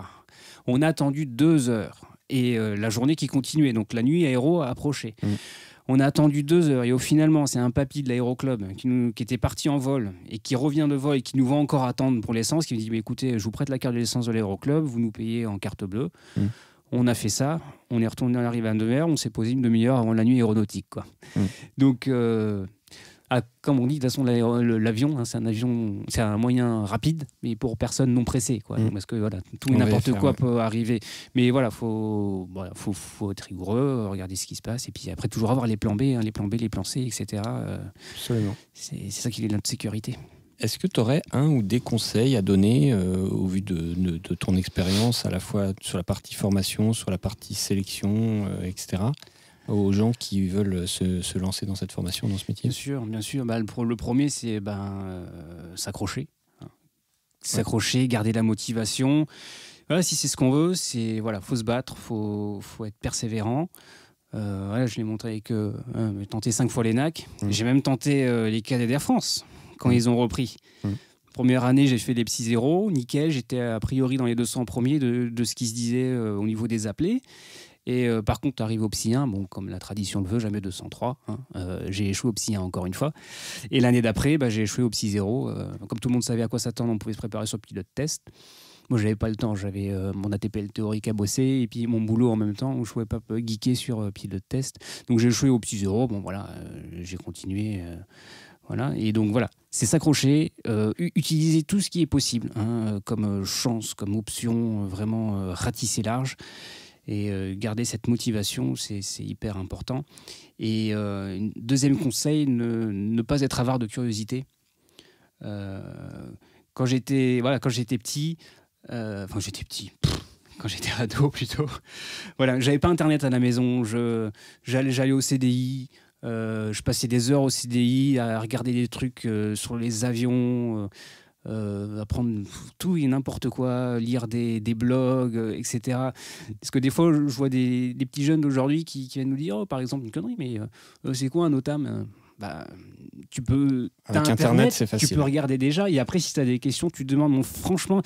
On a attendu 2 heures, et la journée qui continuait, donc la nuit aéro a approché. On a attendu 2 heures et finalement, c'est un papy de l'aéroclub qui était parti en vol et qui revient de vol et qui nous va encore attendre pour l'essence, qui me dit écoutez, je vous prête la carte de l'essence de l'aéroclub, vous nous payez en carte bleue. On a fait ça, on est retourné à l'arrivée à 9h, on s'est posé une demi-heure avant la nuit aéronautique, quoi. Donc, comme on dit, de toute façon, l'avion, hein, c'est un moyen rapide, mais pour personne non pressée, quoi. Parce que voilà, tout et n'importe quoi peut arriver. Mais voilà, faut être rigoureux, regarder ce qui se passe, et puis après toujours avoir les plans B, hein, les plans B, les plans C, etc. Absolument. C'est ça qui est notre sécurité. Est-ce que tu aurais un ou des conseils à donner au vu de ton expérience, à la fois sur la partie formation, sur la partie sélection, etc., aux gens qui veulent se lancer dans cette formation, dans ce métier? Bien sûr. Le premier, c'est s'accrocher. S'accrocher, garder la motivation. Voilà, si c'est ce qu'on veut, faut se battre, faut être persévérant. Je l'ai montré avec j'ai tenté 5 fois les NAC. J'ai même tenté les cadets d'Air France quand ils ont repris. Première année, j'ai fait des petits zéros, nickel. J'étais a priori dans les 200 premiers de ce qui se disait au niveau des appelés. Et par contre, arrivé au Psy 1, comme la tradition le veut, jamais 203. J'ai échoué au Psy 1 encore une fois. Et l'année d'après, j'ai échoué au Psy 0. Comme tout le monde savait à quoi s'attendre, on pouvait se préparer sur le pilote test. Moi, j'avais pas le temps. J'avais mon ATPL théorique à bosser et puis mon boulot en même temps où je pouvais pas geeker sur pilote test. Donc j'ai échoué au Psy 0. J'ai continué. Voilà. Et donc voilà, c'est s'accrocher, utiliser tout ce qui est possible, comme chance, comme option, vraiment ratisser large. Et garder cette motivation, c'est hyper important. Et deuxième conseil, ne pas être avare de curiosité. Quand j'étais petit, quand j'étais ado plutôt, voilà, j'avais pas internet à la maison, j'allais au CDI, je passais des heures au CDI à regarder des trucs sur les avions, apprendre tout et n'importe quoi, lire des blogs, etc. Parce que des fois, je vois des petits jeunes d'aujourd'hui qui viennent nous dire, par exemple, une connerie, mais c'est quoi un OTAM? Tu peux... Avec Internet, c'est facile. Tu peux regarder déjà, et après, si tu as des questions, tu te demandes. Franchement,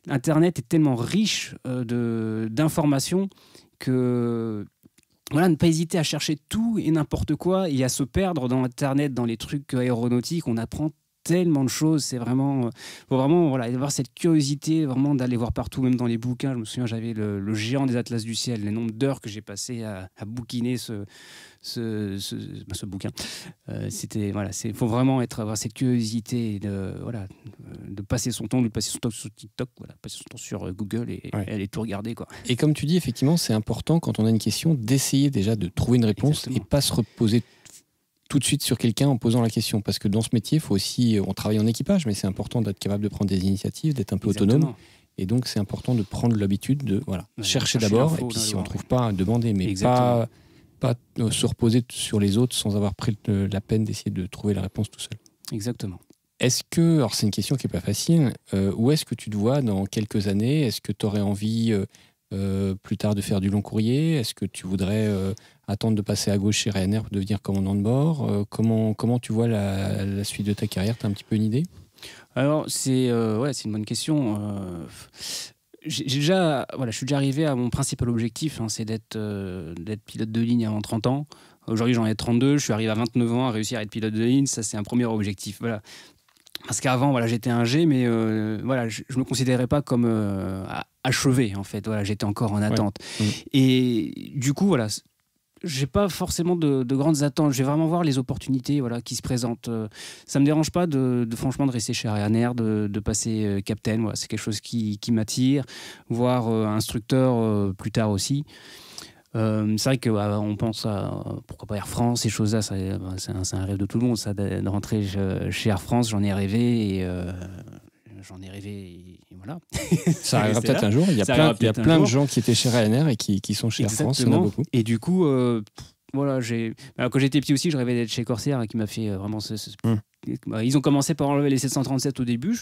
Internet est tellement riche d'informations que... Voilà, ne pas hésiter à chercher tout et n'importe quoi et à se perdre dans Internet, dans les trucs aéronautiques. On apprend tellement de choses, c'est vraiment, faut vraiment avoir cette curiosité, vraiment d'aller voir partout, même dans les bouquins. Je me souviens, j'avais le géant des Atlas du ciel, les nombres d'heures que j'ai passé à bouquiner ce bouquin. Faut vraiment avoir cette curiosité de passer son temps, de passer son temps sur TikTok, passer son temps sur Google et aller tout regarder, quoi. Et comme tu dis, effectivement, c'est important quand on a une question d'essayer déjà de trouver une réponse. Exactement. Et pas se reposer tout de suite sur quelqu'un en posant la question, parce que dans ce métier, faut aussi, on travaille en équipage, mais c'est important d'être capable de prendre des initiatives, d'être un peu autonome, et donc c'est important de prendre l'habitude de chercher d'abord, et puis si on ne trouve pas, demander, mais pas se reposer sur les autres sans avoir pris la peine d'essayer de trouver la réponse tout seul. Exactement. Est-ce que, alors c'est une question qui n'est pas facile, où est-ce que tu te vois dans quelques années? Est-ce que tu aurais envie plus tard de faire du long courrier? Est-ce que tu voudrais attendre de passer à gauche chez Ryanair pour devenir commandant de bord? Comment tu vois la suite de ta carrière? Tu as un petit peu une idée? Alors, c'est une bonne question. Je suis déjà arrivé à mon principal objectif, c'est d'être pilote de ligne avant 30 ans. Aujourd'hui, j'en ai 32, je suis arrivé à 29 ans à réussir à être pilote de ligne. Ça, c'est un premier objectif. Voilà. Parce qu'avant, j'étais un G, mais je ne me considérais pas comme achevé, en fait. Voilà, j'étais encore en attente. Ouais. Et du coup, j'ai pas forcément de grandes attentes. Je vais vraiment voir les opportunités qui se présentent. Ça me dérange pas franchement de rester chez Ryanair, de passer captain. Voilà, c'est quelque chose qui m'attire. Voire instructeur plus tard aussi. C'est vrai qu'on pense à pourquoi pas Air France, ces choses-là, c'est un rêve de tout le monde, ça, de rentrer chez Air France. J'en ai rêvé et voilà. Ça arrivera peut-être un jour. Il y a plein de gens qui étaient chez Ryanair et qui sont chez Air France. Il y en a beaucoup. Et du coup, voilà, alors, quand j'étais petit aussi, je rêvais d'être chez Corsair, qui m'a fait vraiment ils ont commencé par enlever les 737 au début.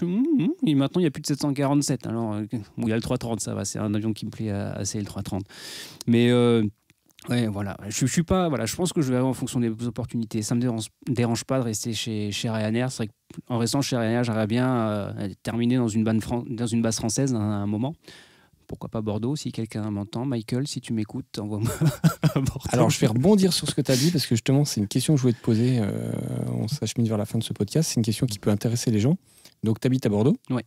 Et maintenant, il n'y a plus de 747. Alors, bon, il y a le 330, ça va. C'est un avion qui me plaît assez, le 330. Mais ouais, voilà. Je suis pas. Voilà, je pense que je vais en fonction des opportunités. Ça me dérange pas de rester chez Ryanair. C'est vrai qu'en restant chez Ryanair, j'aimerais bien terminer dans une base française à un moment. Pourquoi pas Bordeaux, si quelqu'un m'entend. Michael, si tu m'écoutes, envoie-moi à Bordeaux. Alors, je vais rebondir sur ce que tu as dit, parce que justement, c'est une question que je voulais te poser. On s'achemine vers la fin de ce podcast. C'est une question qui peut intéresser les gens. Donc, tu habites à Bordeaux. Ouais.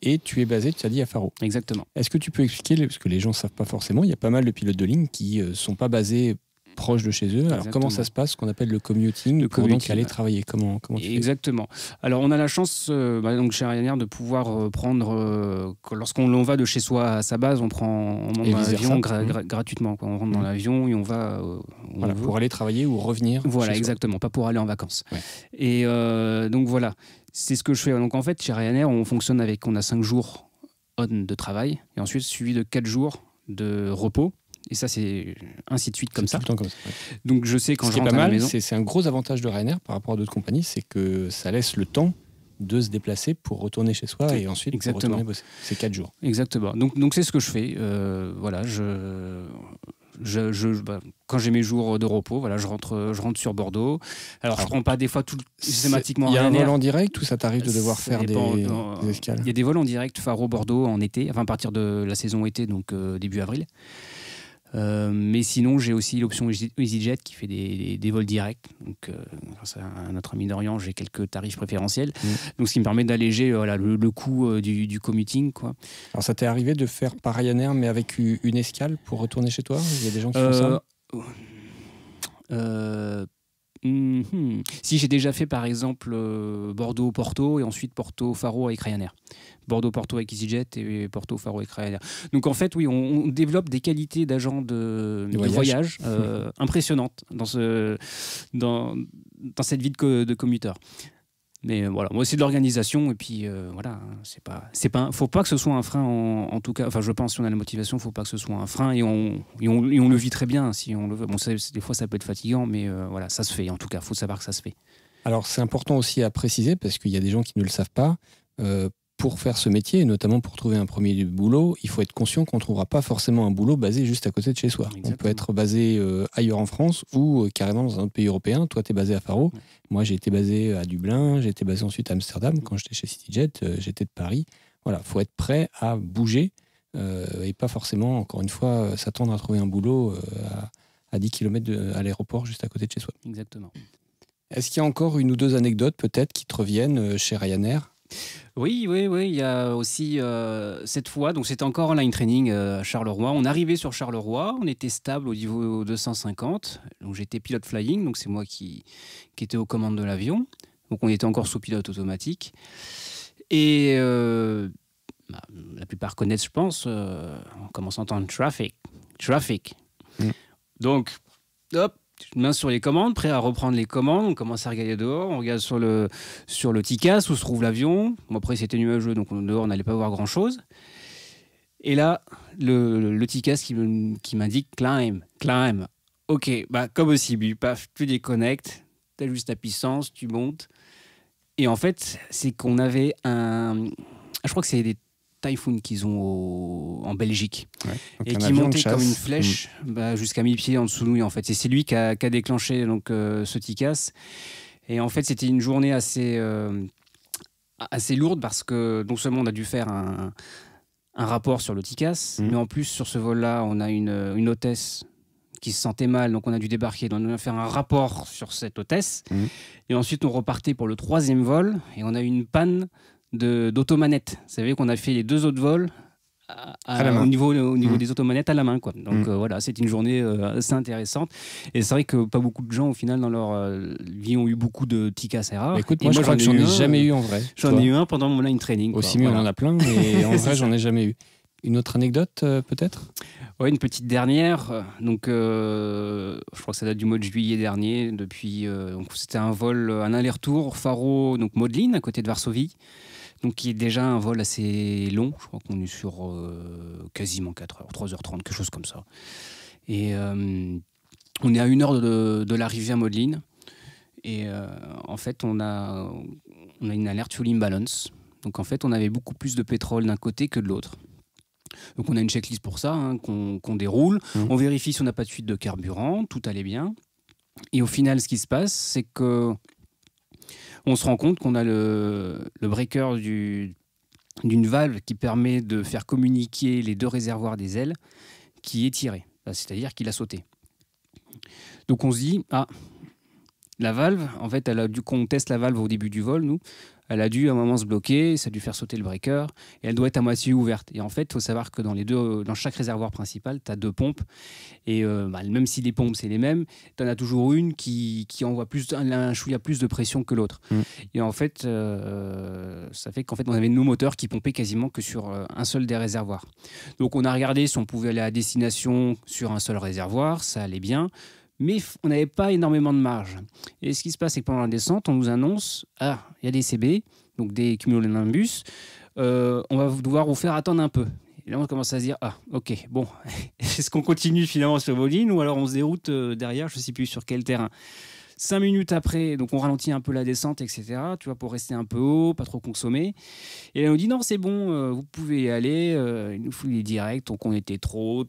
Et tu es basé, tu as dit, à Faro. Exactement. Est-ce que tu peux expliquer, parce que les gens ne savent pas forcément, il y a pas mal de pilotes de ligne qui ne sont pas basés proches de chez eux. Exactement. Alors, comment ça se passe, ce qu'on appelle le commuting, pour donc aller travailler? Comment tu fais? Exactement. Alors, on a la chance, donc chez Ryanair, de pouvoir prendre, lorsqu'on va de chez soi à sa base, on monte dans l'avion gratuitement. On rentre dans l'avion et on va pour aller travailler ou revenir. Voilà, exactement. Pas pour aller en vacances. Ouais. Et donc, voilà. C'est ce que je fais. Donc, en fait, chez Ryanair, on fonctionne on a 5 jours on de travail et ensuite suivi de 4 jours de repos. Et ça, c'est ainsi de suite comme ça. Tout le temps comme ça. Ouais. Donc, je sais quand je rentre à la maison. C'est un gros avantage de Ryanair par rapport à d'autres compagnies, c'est que ça laisse le temps de se déplacer pour retourner chez soi et ensuite pour retourner bosser. C'est 4 jours. Exactement. Donc c'est ce que je fais. Voilà, quand j'ai mes jours de repos, voilà, je rentre sur Bordeaux. Alors, je prends pas des fois tout systématiquement. Il y a un vol en direct ou ça t'arrive de devoir faire des escales? Il y a des vols en direct Faro-Bordeaux en été, enfin à partir de la saison été, donc début avril. Mais sinon, j'ai aussi l'option EasyJet qui fait des vols directs. Donc, grâce à notre ami d'Orient, j'ai quelques tarifs préférentiels. Donc, ce qui me permet d'alléger le coût du commuting, quoi. Alors, ça t'est arrivé de faire par Ryanair, mais avec une escale pour retourner chez toi? Il y a des gens qui font ça? Si, j'ai déjà fait par exemple Bordeaux-Porto et ensuite Porto-Faro avec Ryanair. Bordeaux-Porto avec EasyJet et Porto-Faro avec Ryanair. Donc en fait, oui, on développe des qualités d'agent de voyage impressionnantes dans cette vie de commuteur. Mais voilà, moi c'est de l'organisation et puis voilà, faut pas que ce soit un frein en tout cas. Enfin, je pense si on a la motivation, faut pas que ce soit un frein et on le vit très bien si on le veut. Bon, des fois ça peut être fatigant, mais voilà, ça se fait. En tout cas, faut savoir que ça se fait. Alors c'est important aussi à préciser parce qu'il y a des gens qui ne le savent pas. Pour faire ce métier, et notamment pour trouver un premier boulot, il faut être conscient qu'on ne trouvera pas forcément un boulot basé juste à côté de chez soi. Exactement. On peut être basé ailleurs en France ou carrément dans un autre pays européen. Toi, tu es basé à Faro. Ouais. Moi, j'ai été basé à Dublin. J'ai été basé ensuite à Amsterdam. Quand j'étais chez CityJet, j'étais de Paris. Voilà, il faut être prêt à bouger et pas forcément, encore une fois, s'attendre à trouver un boulot à 10 km à l'aéroport juste à côté de chez soi. Exactement. Est-ce qu'il y a encore une ou deux anecdotes peut-être qui te reviennent chez Ryanair ? Oui, il y a aussi cette fois, donc c'était encore en line training à Charleroi. On arrivait sur Charleroi, on était stable au niveau 250, donc j'étais pilote flying, donc c'est moi qui était aux commandes de l'avion, donc on était encore sous pilote automatique. Et la plupart connaissent, je pense, on commence à entendre traffic. Donc, hop, main sur les commandes, prêt à reprendre les commandes. On commence à regarder dehors, on regarde sur le TICAS où se trouve l'avion. Bon, après, c'était nuageux, donc dehors, on n'allait pas voir grand-chose. Et là, le TICAS qui m'indique climb. Ok, comme au Cibu, paf, tu déconnectes, tu ajustes ta puissance, tu montes. Et en fait, c'est qu'on avait je crois que c'est des Typhoon qu'ils ont en Belgique, et qui montait comme une flèche jusqu'à 1000 pieds en dessous de nous. En fait, et c'est lui qui a déclenché donc ce TICAS. Et en fait, c'était une journée assez lourde parce que non seulement on a dû faire un rapport sur le TICAS, mais en plus sur ce vol-là, on a une hôtesse qui se sentait mal, donc on a dû débarquer, donc on a fait un rapport sur cette hôtesse. Et ensuite, on repartait pour le 3e vol et on a eu une panne d'automanette. Vous savez qu'on a fait les 2 autres vols au niveau des automanettes à la main, quoi. Donc voilà, c'est une journée assez intéressante. Et c'est vrai que pas beaucoup de gens, au final, dans leur vie, ont eu beaucoup de TICAS rares. Écoute, moi, je crois que j'en ai jamais eu en vrai. J'en ai eu un pendant mon line training. Aussi, mais on en a plein, mais en vrai, j'en ai jamais eu. Une autre anecdote, peut-être ? Ouais, une petite dernière. Donc, je crois que ça date du mois de juillet dernier. Donc, c'était un vol, un aller-retour Faro, donc Modlin, à côté de Varsovie. Donc, qui est déjà un vol assez long. Je crois qu'on est sur quasiment 4 heures, 3h30, quelque chose comme ça. Et On est à 1 heure de l'arrivée à Modeline. Et en fait, on a une alerte fuel imbalance. Donc en fait, on avait beaucoup plus de pétrole d'un côté que de l'autre. Donc on a une checklist pour ça, qu'on déroule. On vérifie si on n'a pas de fuite de carburant, tout allait bien. Et au final, ce qui se passe, c'est que on se rend compte qu'on a le breaker d'une valve qui permet de faire communiquer les 2 réservoirs des ailes qui est tiré. C'est-à-dire qu'il a sauté. Donc on se dit, la valve, en fait, quand on teste la valve au début du vol, elle a dû à un moment se bloquer, ça a dû faire sauter le breaker, et elle doit être à moitié ouverte. Et en fait, il faut savoir que dans chaque réservoir principal, tu as 2 pompes, et même si les pompes, c'est les mêmes, tu en as toujours une qui envoie un chouïa plus de pression que l'autre. Et en fait, ça fait qu'en fait, on avait nos moteurs qui pompaient quasiment que sur un seul des réservoirs. Donc on a regardé si on pouvait aller à destination sur un seul réservoir, ça allait bien, mais on n'avait pas énormément de marge. Et ce qui se passe, c'est que pendant la descente, on nous annonce il y a des CB, donc des cumulonimbus, on va devoir vous faire attendre un peu. Et là, on commence à se dire ok, bon, est-ce qu'on continue finalement sur Modeline ou alors on se déroute derrière, je ne sais plus sur quel terrain. 5 minutes après, donc on ralentit un peu la descente, etc. Tu vois, pour rester un peu haut, pas trop consommer. Et là, on dit non, c'est bon, vous pouvez y aller. Il nous faut les directs, donc on était trop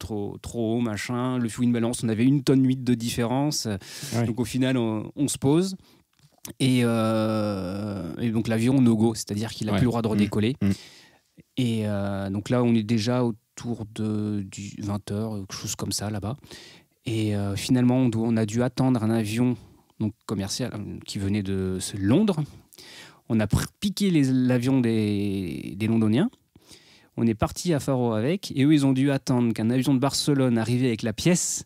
haut, machin. Le fuel balance, on avait 1,8 tonne de différence. Ouais. Donc au final, on se pose. Et donc l'avion no-go, c'est-à-dire qu'il n'a plus le droit de redécoller. Et donc là, on est déjà autour de 20h, quelque chose comme ça là-bas. Et finalement, on a dû attendre un avion donc commercial qui venait de Londres. On a piqué l'avion des Londoniens. On est parti à Faro avec, et eux, ils ont dû attendre qu'un avion de Barcelone arrive avec la pièce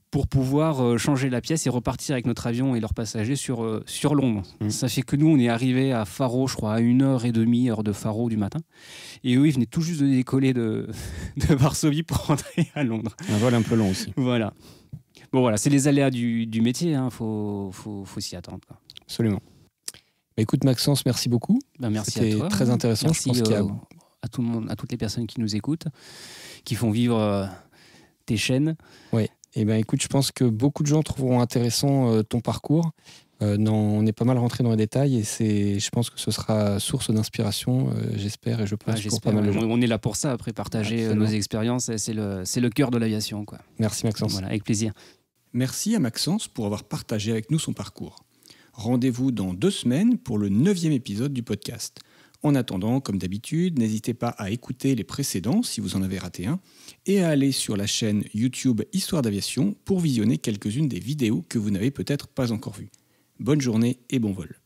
pour pouvoir changer la pièce et repartir avec notre avion et leurs passagers sur Londres. Ça fait que nous, on est arrivés à Faro, je crois, à 1h30, heure de Faro du matin. Et eux, ils venaient tout juste de décoller de Varsovie pour rentrer à Londres. Un vol un peu long aussi. Voilà. Bon, voilà, c'est les aléas du métier, faut s'y attendre, quoi. Absolument. Écoute, Maxence, merci beaucoup. Merci à toi. C'était très intéressant. Merci, je pense à tout le monde, à toutes les personnes qui nous écoutent, qui font vivre tes chaînes. Oui. Écoute, je pense que beaucoup de gens trouveront intéressant ton parcours. On est pas mal rentré dans les détails et je pense que ce sera source d'inspiration, j'espère, et je pense pour pas mal de gens. On est là pour ça, après partager nos expériences, c'est le cœur de l'aviation, quoi. Merci Maxence. Voilà, avec plaisir. Merci à Maxence pour avoir partagé avec nous son parcours. Rendez-vous dans 2 semaines pour le 9e épisode du podcast. En attendant, comme d'habitude, n'hésitez pas à écouter les précédents si vous en avez raté un et à aller sur la chaîne YouTube Histoire d'aviation pour visionner quelques-unes des vidéos que vous n'avez peut-être pas encore vues. Bonne journée et bon vol.